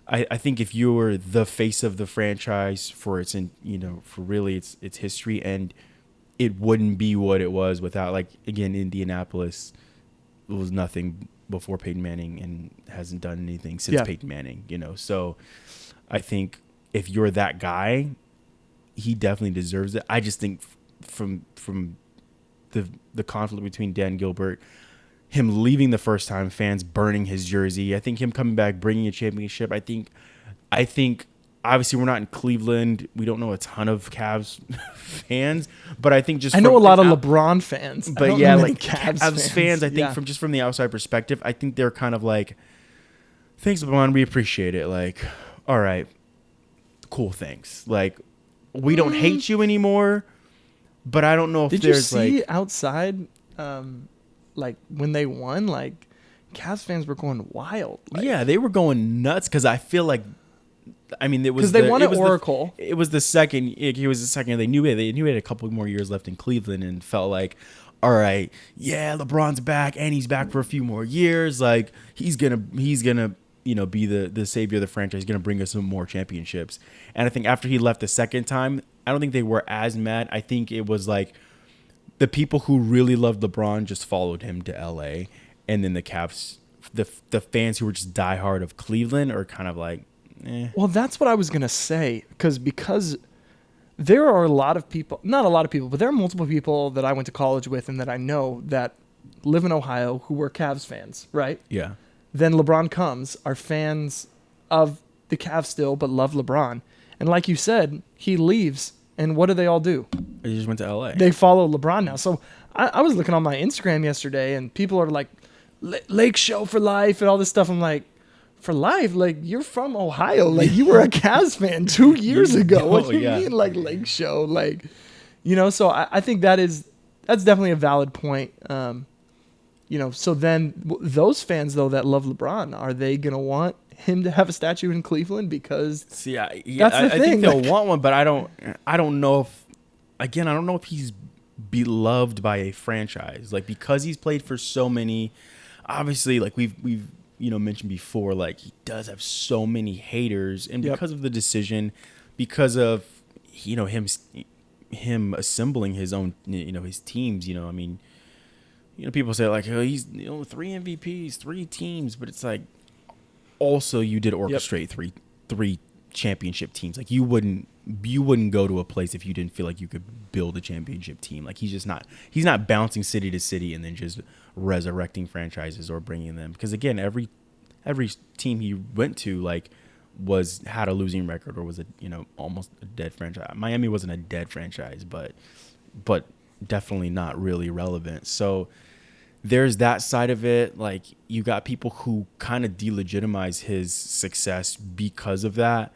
I think if you're the face of the franchise for its, for really its history, and it wouldn't be what it was without, like, again, Indianapolis was nothing before Peyton Manning and hasn't done anything since Peyton Manning, So I think if you're that guy, he definitely deserves it. I just think from the conflict between Dan Gilbert, him leaving the first time, fans burning his jersey, I think him coming back, bringing a championship, I think obviously we're not in Cleveland. We don't know a ton of Cavs fans, but I think I know a lot of LeBron fans, but yeah, like Cavs fans, I think from the outside perspective, I think they're kind of like, thanks LeBron, we appreciate it. Like, all right, cool, thanks. Like, we don't hate you anymore, but I don't know if Did there's you see like outside, like when they won, like Cavs fans were going wild. Like, yeah, they were going nuts because I feel like, I mean, it was because they won at Oracle. It was the second. He was the second. They knew he had a couple more years left in Cleveland, and felt like, all right, yeah, LeBron's back, and he's back for a few more years. Like, he's gonna be the savior of the franchise. He's gonna bring us some more championships. And I think after he left the second time, I don't think they were as mad. I think it was like the people who really loved LeBron just followed him to LA, and then the Cavs, the fans who were just diehard of Cleveland are kind of like, eh. Well, that's what I was gonna say because there are a lot of people, not a lot of people, but there are multiple people that I went to college with and that I know that live in Ohio who were Cavs fans, right? Yeah. Then LeBron comes, are fans of the Cavs still, but love LeBron. And like you said, he leaves, and what do they all do? He just went to LA. They follow LeBron now. So I was looking on my Instagram yesterday, and people are like, Lake Show for life and all this stuff. I'm like, for life? Like, you're from Ohio. Like, you were a Cavs fan 2 years ago. What do you mean, like, Lake Show? Like, so I think that's definitely a valid point. So then those fans, though, that love LeBron, are they going to want him to have a statue in Cleveland? Because See, I that's the thing. think they'll want one, but I don't know if he's beloved by a franchise. Like, because he's played for so many, obviously, like we've mentioned before, like, he does have so many haters, and because of the decision, because of him assembling his own his teams, people say, like, oh, he's 3 MVPs, 3 teams, but it's like, also you did orchestrate three championship teams. Like, you wouldn't go to a place if you didn't feel like you could build a championship team. Like, he's not bouncing city to city and then just resurrecting franchises or bringing them, because again, every team he went to, like, had a losing record or was almost a dead franchise. Miami wasn't a dead franchise, but definitely not really relevant. So there's that side of it. Like, you got people who kind of delegitimize his success because of that.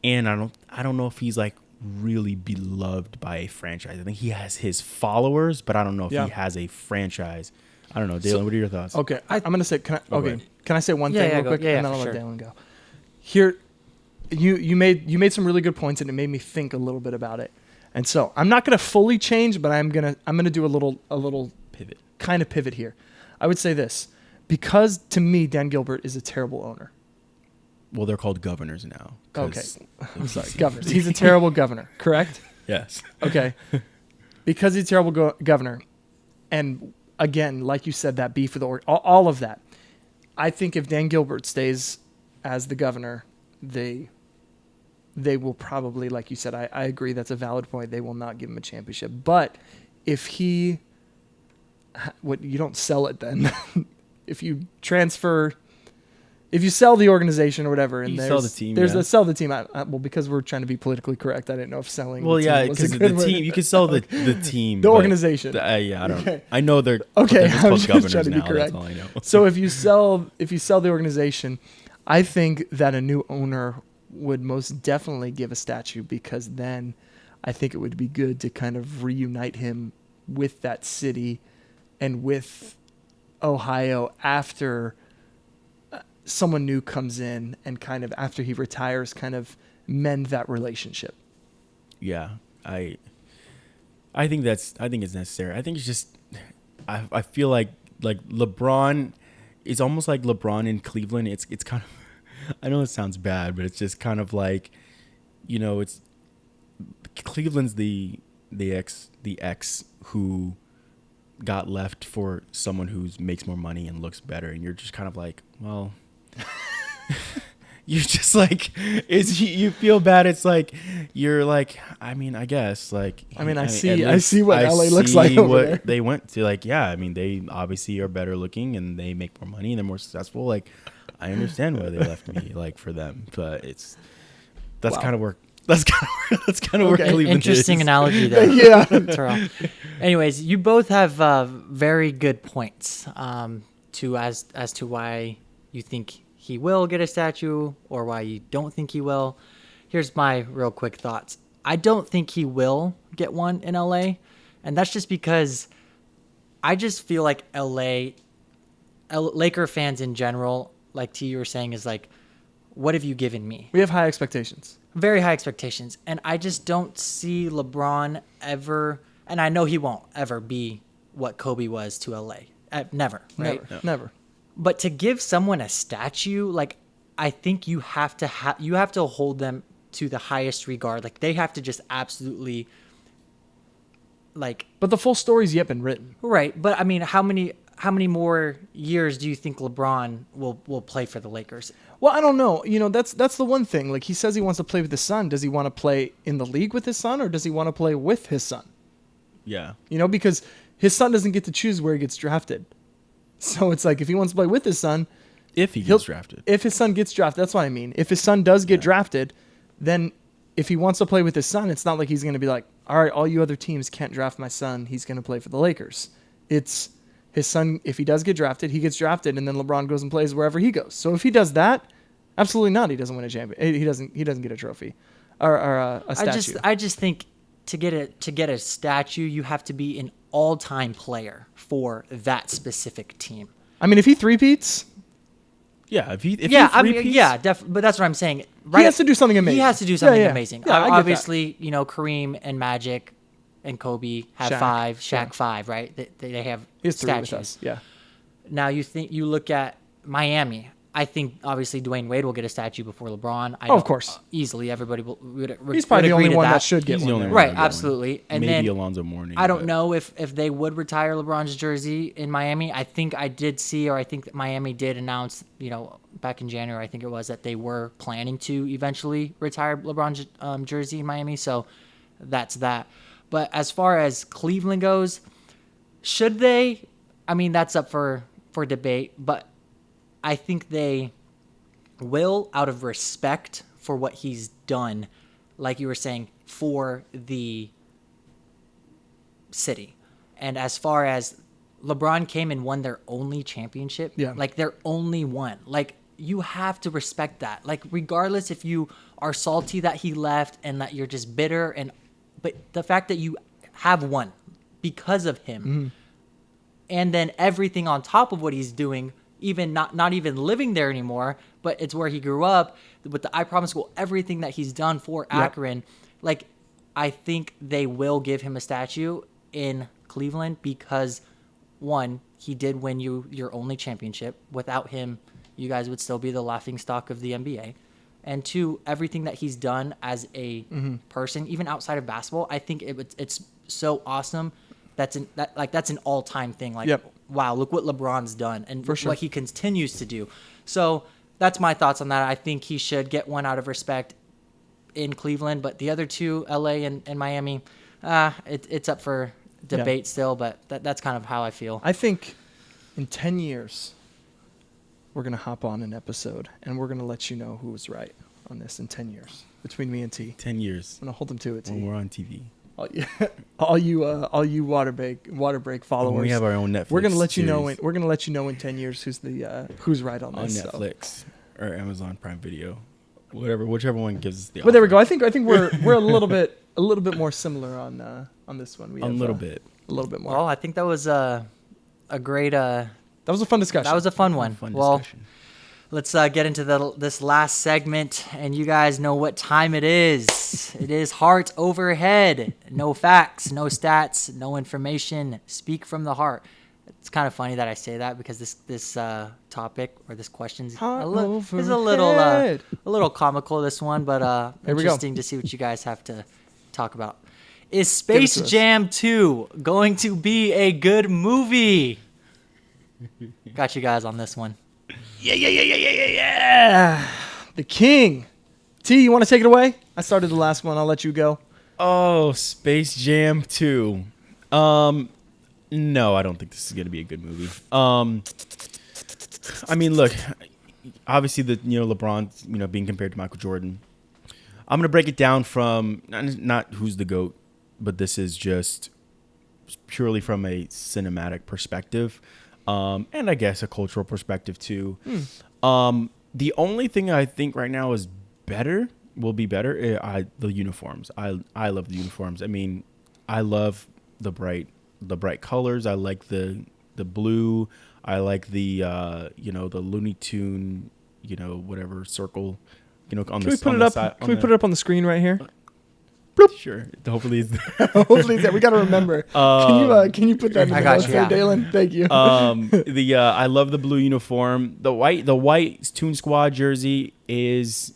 And I don't know if he's, like, really beloved by a franchise. I think he has his followers, but I don't know if he has a franchise. I don't know. Dalen, what are your thoughts? Okay, I'm going to say, can I say one thing real quick? Yeah, and then I'll let sure. Dalen go. Here, you made some really good points, and it made me think a little bit about it. And so I'm not going to fully change, but I'm gonna do a little Pivot. Kind of pivot here. I would say this, because to me Dan Gilbert is a terrible owner. Well, they're called governors now. Okay, I'm sorry, governors. He's a terrible governor, correct? Yes. Okay, because he's a terrible governor, and again, like you said, that beef with all of that. I think if Dan Gilbert stays as the governor, they will probably, like you said, I agree, that's a valid point. They will not give him a championship. But if you don't sell it then. If you sell the organization or whatever, and sell the team. Sell the team. Well, because we're trying to be politically correct, I didn't know if selling. Well, the yeah, team was because a the good word. team, you can sell the team, the organization. I don't. Okay. I know they're okay. They're I'm supposed just trying governors to be now. correct. That's all I know. So if you sell the organization, I think that a new owner would most definitely give a statue, because then I think it would be good to kind of reunite him with that city and with Ohio after someone new comes in, and kind of after he retires, kind of mend that relationship. Yeah, I think it's necessary. I think it's just I feel like LeBron, it's almost like LeBron in Cleveland. It's kind of, I know it sounds bad, but it's just kind of like, it's Cleveland's the ex who got left for someone who makes more money and looks better, and you're just kind of like, well, you're just like, you feel bad. It's like, you're like, I mean, I guess, like, I see what LA looks like over there. They went to, like, yeah, I mean, they obviously are better looking and they make more money and they're more successful. Like, I understand why they left me, like, for them, but that's kind of where Cleveland Interesting is. analogy there. Yeah. Terrell. Anyways, you both have very good points as to why you think he will get a statue or why you don't think he will. Here's my real quick thoughts. I don't think he will get one in LA, and that's just because I just feel like Laker fans in general, like T, you were saying, is like, what have you given me? We have high expectations. Very high expectations. And I just don't see LeBron ever, and I know he won't ever be what Kobe was to LA. Never, right? Never. But to give someone a statue, like, I think you have to hold them to the highest regard. Like, they have to just absolutely like But the full story's yet been written. right. But I mean, how many more years do you think LeBron will play for the Lakers? Well, I don't know. That's the one thing. Like, he says he wants to play with his son. Does he want to play in the league with his son, or does he want to play with his son? Yeah. Because his son doesn't get to choose where he gets drafted. So it's like, if he wants to play with his son, If he he'll- gets drafted. if his son gets drafted, that's what I mean. If his son does get drafted, then if he wants to play with his son, it's not like he's going to be like, all right, all you other teams can't draft my son. He's going to play for the Lakers. It's his son. If he does get drafted, he gets drafted, and then LeBron goes and plays wherever he goes. So if he does that, absolutely not. He doesn't win a champion. He doesn't get a trophy or a statue. I just think to get a statue, you have to be an all-time player for that specific team. I mean, if he three-peats, Yeah. If he definitely. But that's what I'm saying. Right? he has to do something amazing. He has to do something Yeah. amazing. Yeah, I get that. Obviously, Kareem and Magic and Kobe have Shaq, 5, Shaq yeah. 5, right? They have He has three statues. with us. Yeah. Now you look at Miami. I think obviously Dwayne Wade will get a statue before LeBron. Oh, of course. Easily, everybody would He's probably the agree only to one that that should get He's the one. only there. one. Right, I'll get one. absolutely. And Maybe then Alonzo Mourning. I don't but- know if they would retire LeBron's jersey in Miami. I think I did see, or I think that Miami did announce, back in January, I think it was, that they were planning to eventually retire LeBron's jersey in Miami. So that's that. But as far as Cleveland goes, should they? I mean, that's up for debate. But I think they will, out of respect for what he's done, like you were saying, for the city. And as far as LeBron came and won their only championship, Yeah. like their only one, like you have to respect that. Like regardless if you are salty that he left and that you're just bitter, but the fact that you have won because of him, and then everything on top of what he's doing, even not even living there anymore, but it's where he grew up with the I Promise School, everything that he's done for Akron. Like, I think they will give him a statue in Cleveland because, one, he did win you your only championship. Without him, you guys would still be the laughingstock of the NBA. And two, everything that he's done as a person, even outside of basketball, I think it's so awesome. That's an all-time thing. Like, Yep. wow, look what LeBron's done and For sure. what he continues to do. So that's my thoughts on that. I think he should get one out of respect in Cleveland, but the other two, LA and Miami, it's up for debate still, but that's kind of how I feel. I think in 10 years, we're going to hop on an episode, and we're going to let you know who was right on this in 10 years between me and T. 10 years I'm going to hold them to it, when T. we're on TV. All you water break followers. When we have our own Netflix. we're going to let you know. series We're going to let you know in 10 years who's right on on this. so. Netflix or Amazon Prime Video, whichever one gives us the. But there we offer. go. I think we're a little bit more similar on this one. We A have, little bit. a little bit more. Well, I think that was a great. That was a fun discussion. That was a fun one. Fun Well, discussion. let's get into this last segment, and you guys know what time it is. It is Heart Overhead. No facts, no stats, no information. Speak from the heart. It's kind of funny that I say that because this topic or this question is Heart a overhead. little comical, this one, but Here we go. interesting to see what you guys have to talk about. Is it Space to us. Jam 2 going to be a good movie? Got you guys on this one. Yeah. The king. T, you want to take it away? I started the last one. I'll let you go. Oh, Space Jam 2. No, I don't think this is going to be a good movie. I mean, look, obviously LeBron, being compared to Michael Jordan. I'm going to break it down from not who's the GOAT, but this is just purely from a cinematic perspective. And I guess a cultural perspective too. The only thing I think right now is will be better. The uniforms. I love the uniforms. I mean, I love the bright colors. I like the blue. I like the the Looney Tune, whatever circle, on Can the we put on it the up? side- Can we put it up on the screen right here? Sure. Hopefully it's Hopefully, we got to remember. Can you put that in the I got notes you, there, yeah. Dalen? Thank you. I love the blue uniform. The white Toon Squad jersey is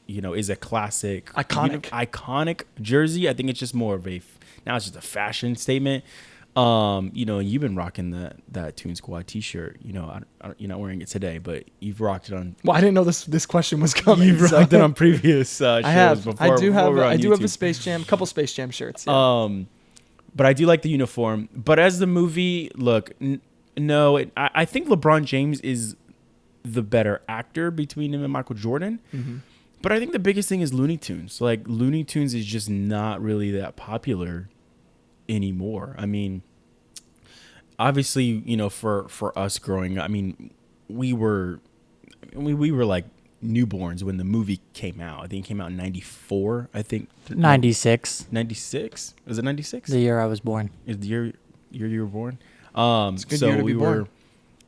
a classic, Iconic. iconic jersey. I think it's just more of a Now it's just a fashion statement. You've been rocking that Toon Squad T-shirt. You're not wearing it today, but you've rocked it on. Well, I didn't know this question was coming. You've rocked it on previous shows. I have. Before, I do have. I do have a YouTube. couple Space Jam shirts. Yeah. But I do like the uniform. But as the movie, look, I think LeBron James is the better actor between him and Michael Jordan. Mm-hmm. But I think the biggest thing is Looney Tunes. Like, Looney Tunes is just not really that popular anymore. I mean, obviously, for us growing up, I mean, we were like newborns when the movie came out. I think it came out in 94, I think. 96. 96? Was it 96? The year I was born. Is the year you were born? It's a good year to be born.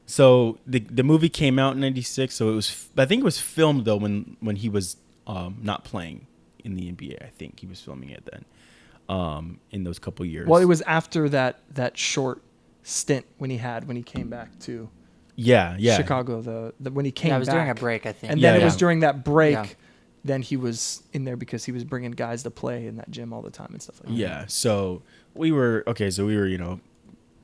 So the movie came out in 96, so I think it was filmed though when he was not playing in the NBA. I think he was filming it then. In those couple years. Well, it was after that short stint when he came back to Chicago. When he came back. It was during a break, I think. And then it was Yeah. during that break. Then he was in there because he was bringing guys to play in that gym all the time and stuff like that. Yeah. So we were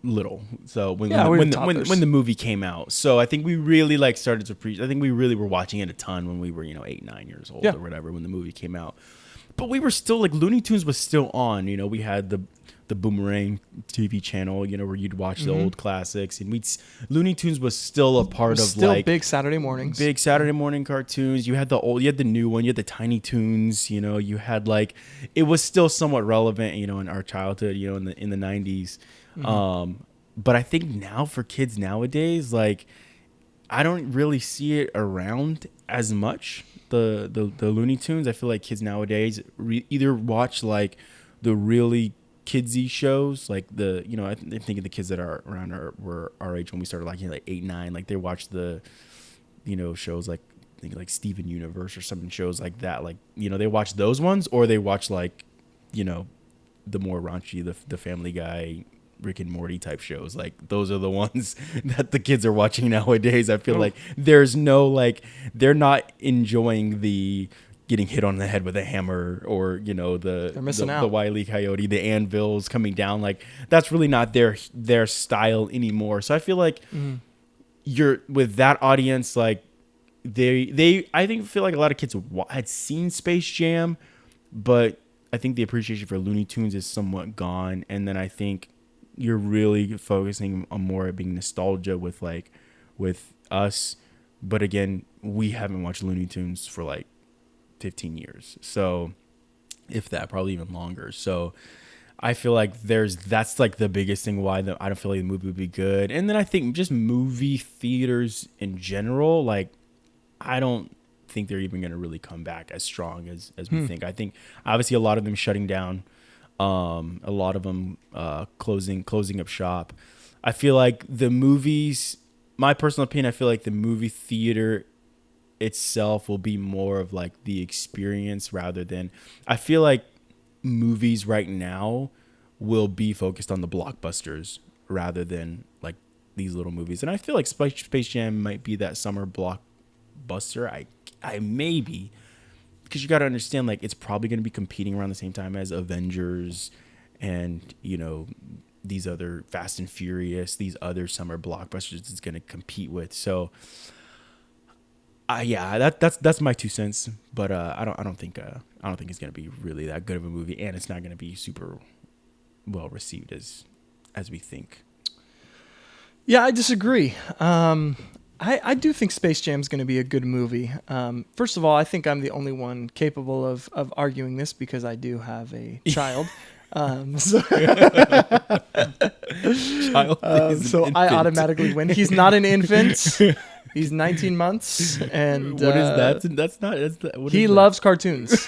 little. So when the movie came out, so I think we really started to preach. I think we really were watching it a ton when we were 8, 9 years old or whatever when the movie came out. But we were still Looney Tunes was still on. We had the Boomerang TV channel, where you'd watch the old classics, and Looney Tunes was still a part of still big Saturday mornings, big Saturday morning cartoons. You had you had the new one, you had the Tiny Toons. You had it was still somewhat relevant, in our childhood, in the 90s. But I think now for kids nowadays, I don't really see it around as much. The Looney Tunes. I feel like kids nowadays either watch the really kidsy shows, I'm thinking the kids that are around were our age when we started 8, 9. They watch the shows like Steven Universe or some shows like that. They watch those ones, or they watch the more raunchy, the Family Guy, Rick and Morty type shows. Those are the ones that the kids are watching nowadays. I feel like there's no they're not enjoying the getting hit on the head with a hammer, or the Wile E. Coyote, the anvils coming down. That's really not their style anymore. So I feel like you're with that audience. I feel like a lot of kids had seen Space Jam, but I think the appreciation for Looney Tunes is somewhat gone. And then I think you're really focusing on more of being nostalgia with us. But again, we haven't watched Looney Tunes for 15 years. So if that, probably even longer. So I feel like that's the biggest thing why I don't feel like the movie would be good. And then I think just movie theaters in general, I don't think they're even going to really come back as strong as we think. I think obviously a lot of them shutting down, a lot of them closing up shop. I feel like the movies, my personal opinion, I feel like the movie theater itself will be more of the experience rather than, I feel like movies right now will be focused on the blockbusters rather than these little movies. And I feel like Space Jam might be that summer blockbuster. I maybe, because you got to understand, it's probably going to be competing around the same time as Avengers and, these other Fast and Furious, these other summer blockbusters it's going to compete with. So, that's my 2 cents. But I don't think it's going to be really that good of a movie, and it's not going to be super well received as we think. Yeah, I disagree. I do think Space Jam is going to be a good movie. First of all, I think I'm the only one capable of arguing this because I do have a child. So I automatically win. He's not an infant. He's 19 months. And what is that? He loves cartoons.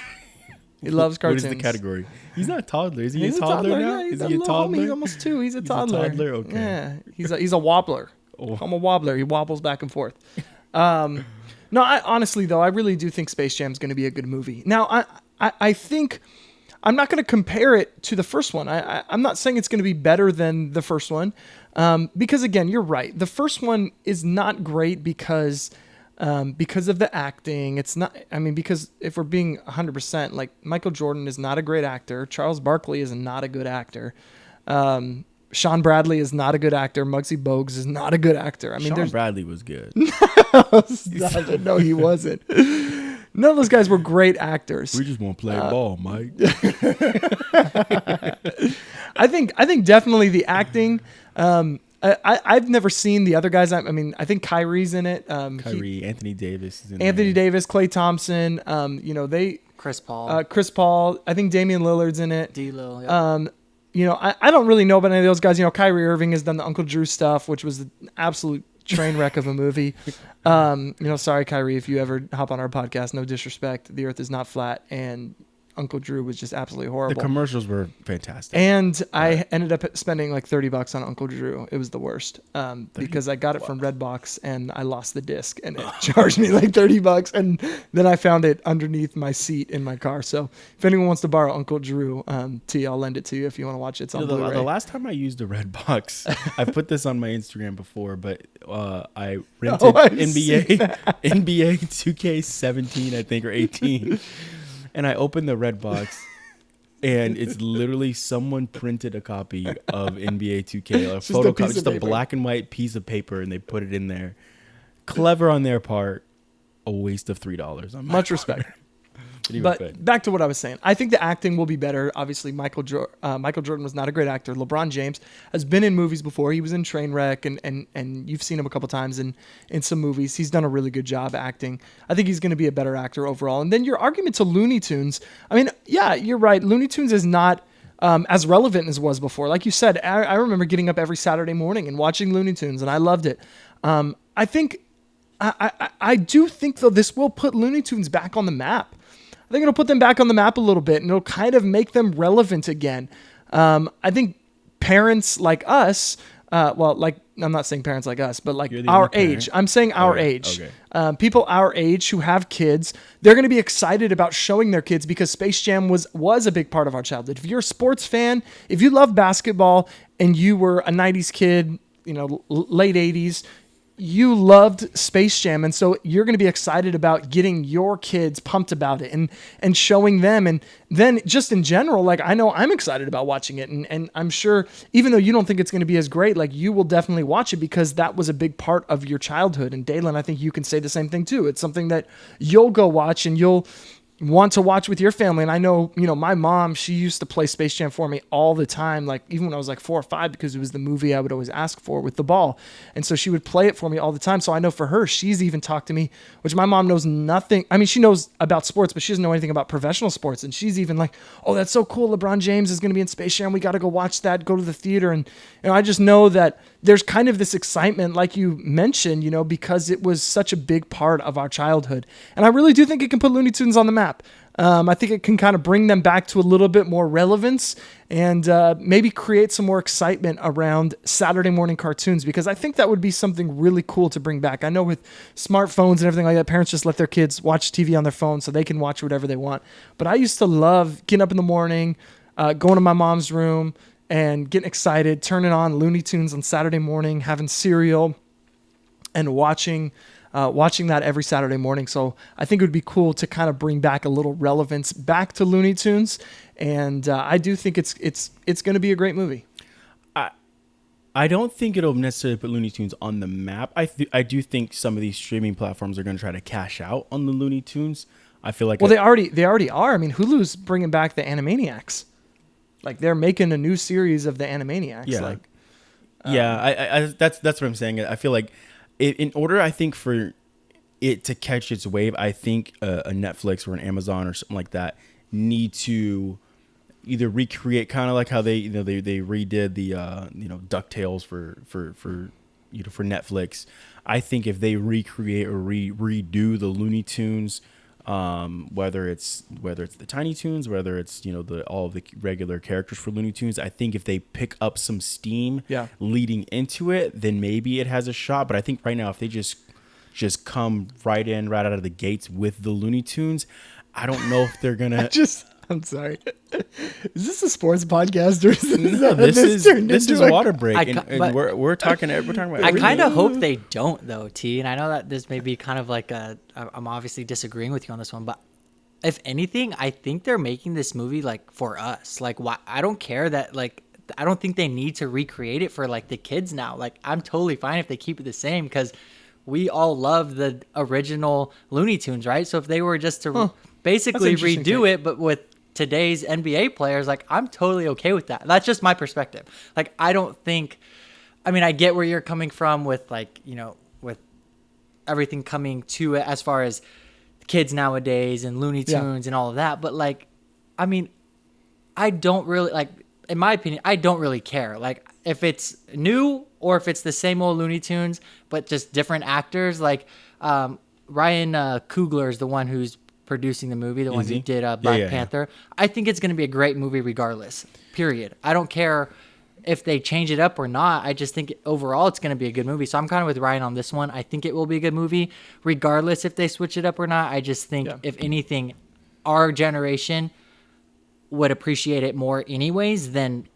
He loves cartoons. What is the category? He's not a toddler. Is he a toddler now? Yeah, is he a toddler? He's almost 2. He's a toddler. Okay. Yeah, he's a wobbler. Oh. I'm a wobbler. He wobbles back and forth. No, honestly though, I really do think Space Jam is going to be a good movie. Now, I think I'm not going to compare it to the first one. I'm not saying it's going to be better than the first one, because again, you're right. The first one is not great because because of the acting. It's not, I mean, because if we're being 100%, like Michael Jordan is not a great actor. Charles Barkley is not a good actor. Sean Bradley is not a good actor. Muggsy Bogues is not a good actor. I mean, Sean Bradley was good. No, he wasn't. None of those guys were great actors. We just want to play ball, Mike. I think definitely the acting. I've never seen the other guys. I mean, I think Kyrie's in it. Anthony Davis is in Anthony there. Davis, Klay Thompson. Chris Paul, Chris Paul. I think Damian Lillard's in it. D'Lo. Yep. I don't really know about any of those guys. Kyrie Irving has done the Uncle Drew stuff, which was an absolute train wreck of a movie. Sorry, Kyrie, if you ever hop on our podcast, no disrespect. The earth is not flat, and Uncle Drew was just absolutely horrible. The commercials were fantastic. And I ended up spending like $30 on Uncle Drew. It was the worst because I got it from Redbox and I lost the disc and it charged me like $30. And then I found it underneath my seat in my car. So if anyone wants to borrow Uncle Drew, I'll lend it to you if you want to watch it. It's on Blu-ray. The last time I used a Redbox, I've put this on my Instagram before, but I rented NBA 2K17, I think, or 18. And I opened the Redbox, and it's literally someone printed a copy of NBA 2K, a photocopy, just a black and white piece of paper, and they put it in there. Clever on their part, a waste of $3. Much respect. But back to what I was saying. I think the acting will be better. Obviously, Michael Jordan was not a great actor. LeBron James has been in movies before. He was in Trainwreck, and you've seen him a couple times in some movies. He's done a really good job acting. I think he's going to be a better actor overall. And then your argument to Looney Tunes. I mean, yeah, you're right. Looney Tunes is not as relevant as it was before. Like you said, I remember getting up every Saturday morning and watching Looney Tunes, and I loved it. I do think, though, this will put Looney Tunes back on the map. I think it'll put them back on the map a little bit, and it'll kind of make them relevant again. I think parents like us, I'm not saying parents like us, but like our age. I'm saying our age. Okay. People our age who have kids, they're going to be excited about showing their kids because Space Jam was a big part of our childhood. If you're a sports fan, if you love basketball and you were a 90s kid, late 80s, you loved Space Jam, and so you're going to be excited about getting your kids pumped about it and showing them. And then just in general, like, I know I'm excited about watching it, and I'm sure even though you don't think it's going to be as great, like, you will definitely watch it because that was a big part of your childhood. And Dalen, I think you can say the same thing too. It's something that you'll go watch and you'll want to watch with your family. And I know, my mom, she used to play Space Jam for me all the time, like even when I was like 4 or 5, because it was the movie I would always ask for with the ball. And so she would play it for me all the time. So I know for her, she's even talked to me, which my mom knows nothing. I mean, she knows about sports, but she doesn't know anything about professional sports. And she's even like, oh, that's so cool. LeBron James is going to be in Space Jam. We got to go watch that, go to the theater. And I just know that there's kind of this excitement, like you mentioned, because it was such a big part of our childhood. And I really do think it can put Looney Tunes on the map. I think it can kind of bring them back to a little bit more relevance and maybe create some more excitement around Saturday morning cartoons, because I think that would be something really cool to bring back. I know with smartphones and everything like that, parents just let their kids watch TV on their phone so they can watch whatever they want. But I used to love getting up in the morning, going to my mom's room and getting excited, turning on Looney Tunes on Saturday morning, having cereal and watching that every Saturday morning. So I think it would be cool to kind of bring back a little relevance back to Looney Tunes. And I do think it's going to be a great movie. I don't think it'll necessarily put Looney Tunes on the map. I do think some of these streaming platforms are going to try to cash out on the Looney Tunes. I feel like they already are. I mean, Hulu's bringing back the Animaniacs. Like, they're making a new series of the Animaniacs. Yeah. That's what I'm saying. I feel like in order, I think, for it to catch its wave, I think a Netflix or an Amazon or something like that need to either recreate, kind of like how they redid the DuckTales for Netflix. I think if they recreate or redo the Looney Tunes, whether it's the Tiny Toons, whether it's all of the regular characters for Looney Tunes, I think if they pick up some steam leading into it, then maybe it has a shot. But I think right now, if they just come right out of the gates with the Looney Tunes, I don't know if they're gonna. I'm sorry. Is this a sports podcast or is No, this this is water break, I and, ca- and but- we're talking about. I kind of hope they don't though, T. And I know that this may be kind of like I'm obviously disagreeing with you on this one, but if anything, I think they're making this movie like for us. Like, why? I don't care that like I don't think they need to recreate it for like the kids now. Like, I'm totally fine if they keep it the same because we all love the original Looney Tunes, right? So if they were just to basically interesting redo take. it, but with today's NBA players, like I'm totally okay with that. That's just my perspective. Like, I don't think. I mean, I get where you're coming from with like, you know, with everything coming to it as far as kids nowadays and Looney Tunes and all of that. But like, I mean, I don't really like, in my opinion, I don't really care. Like if it's new or if it's the same old Looney Tunes, but just different actors. Like Ryan Coogler is the one who's producing the movie, the one who did Black Panther. I think it's going to be a great movie regardless, period. I don't care if they change it up or not. I just think overall it's going to be a good movie. So I'm kind of with Ryan on this one. I think it will be a good movie regardless if they switch it up or not. I just think if anything, our generation would appreciate it more anyways than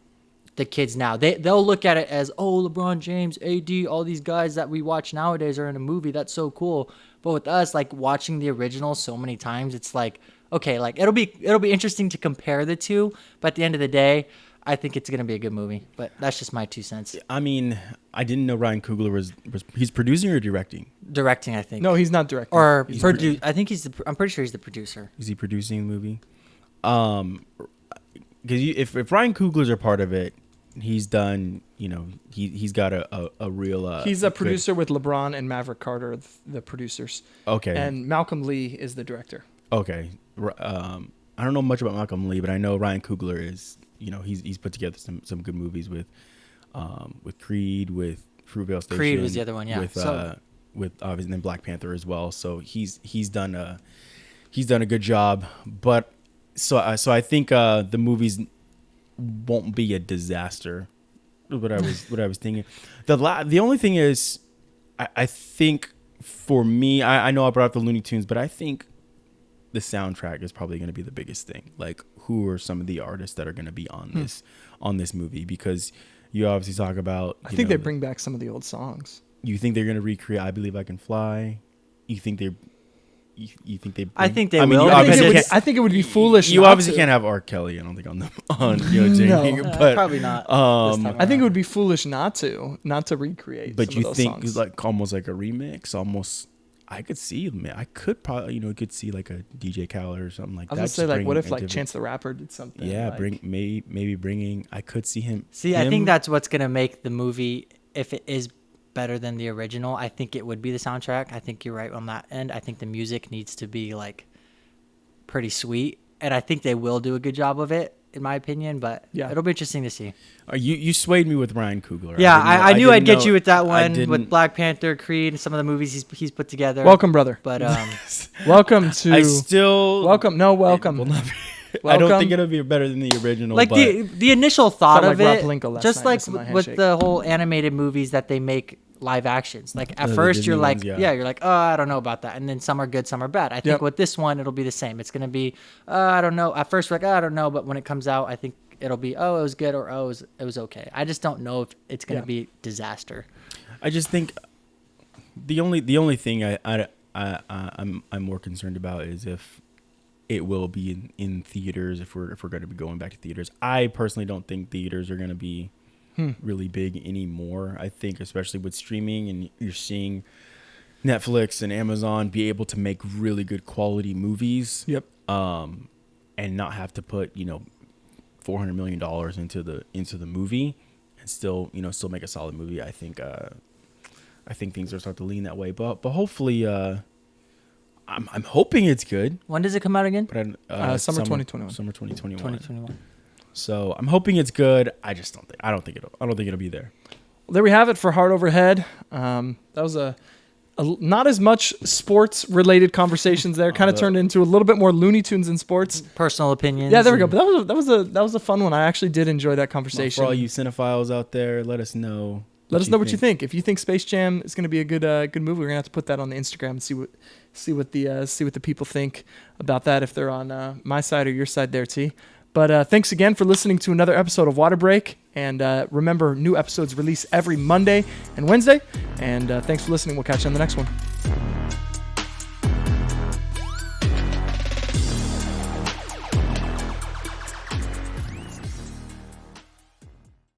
the kids now. They'll look at it as, oh, LeBron James, AD, all these guys that we watch nowadays are in a movie. That's so cool. But with us, like watching the original so many times, it's like, okay, like it'll be interesting to compare the two. But at the end of the day, I think it's going to be a good movie, but that's just my 2 cents. I mean, I didn't know Ryan Coogler was he's producing or directing. Directing, I think. No, he's not directing. Or I think I'm pretty sure he's the producer. Is he producing the movie? Because if Ryan Coogler's a part of it, he's done. You know, he's got a real. He's a producer with LeBron and Maverick Carter, the producers. Okay. And Malcolm Lee is the director. Okay. I don't know much about Malcolm Lee, but I know Ryan Coogler is. You know, he's put together some good movies with Creed, with Fruitvale Station. Creed was the other one, yeah. With obviously then Black Panther as well. So he's done a good job. But so I think the movies won't be a disaster. What I was thinking. The only thing is, I think for me, I know I brought up the Looney Tunes, but I think the soundtrack is probably going to be the biggest thing. Like, who are some of the artists that are going to be on this movie? Because you obviously talk about. I think they bring back some of the old songs. You think they're going to recreate "I Believe I Can Fly"? You think they? You think they? I think they mean, will. I think it would be foolish. You not obviously to. can't have R. Kelly. I don't think on Jamie, but probably not. I think it would be foolish not to recreate. But some you of those think songs. like almost like a remix, almost. I could see, man. I could probably, could see like a DJ Khaled or something like I that. was gonna say, like, what if like different- Chance the Rapper did something? Yeah, like, maybe bringing. I could see him. See, I think that's what's going to make the movie, if it is better than the original, I think it would be the soundtrack. I think you're right on that end. I think the music needs to be like pretty sweet, and I think they will do a good job of it, in my opinion. But Yeah. it'll be interesting to see. You swayed me with Ryan Coogler. Yeah, I knew I'd get you with that I one didn't- with Black Panther, Creed, and some of the movies he's put together. Welcome, brother. But Welcome to. I still welcome. No, welcome. It will not be- I Welcome. don't think it'll be better than the original. like but the initial thought Felt of like it, Rob Blinko last just night like missing my with handshake. the whole animated movies that they make live actions. Like at The first Disney you're like, ones, yeah. you're like, oh, I don't know about that, and then some are good, some are bad. I think Yep. with this one it'll be the same. It's gonna be, I don't know. At first we're like, I don't know, but when it comes out, I think it'll be, oh, it was good, or oh, it was okay. I just don't know if it's gonna Yeah. be disaster. I just think the only thing I'm more concerned about is if it will be in theaters, if we're going to be going back to theaters. I personally don't think theaters are going to be really big anymore. I think especially with streaming, and you're seeing Netflix and Amazon be able to make really good quality movies. Yep. And not have to put $400 million into the movie and still make a solid movie. I think things are starting to lean that way, but hopefully I'm hoping it's good. When does it come out again? But Summer 2021. Summer 2021. 2021. So I'm hoping it's good. I don't think it'll be there. Well, there we have it for Heart Overhead. That was a not as much sports related conversations there. Kind of turned into a little bit more Looney Tunes and sports. Personal opinions. Yeah, there we go. and- But that was a fun one. I actually did enjoy that conversation. For all you cinephiles out there, let us know Let us know what you think. If you think Space Jam is going to be a good movie, we're gonna have to put that on the Instagram and see what the people think about that. If they're on my side or your side, there, T. But thanks again for listening to another episode of Water Break. And remember, new episodes release every Monday and Wednesday. And thanks for listening. We'll catch you on the next one.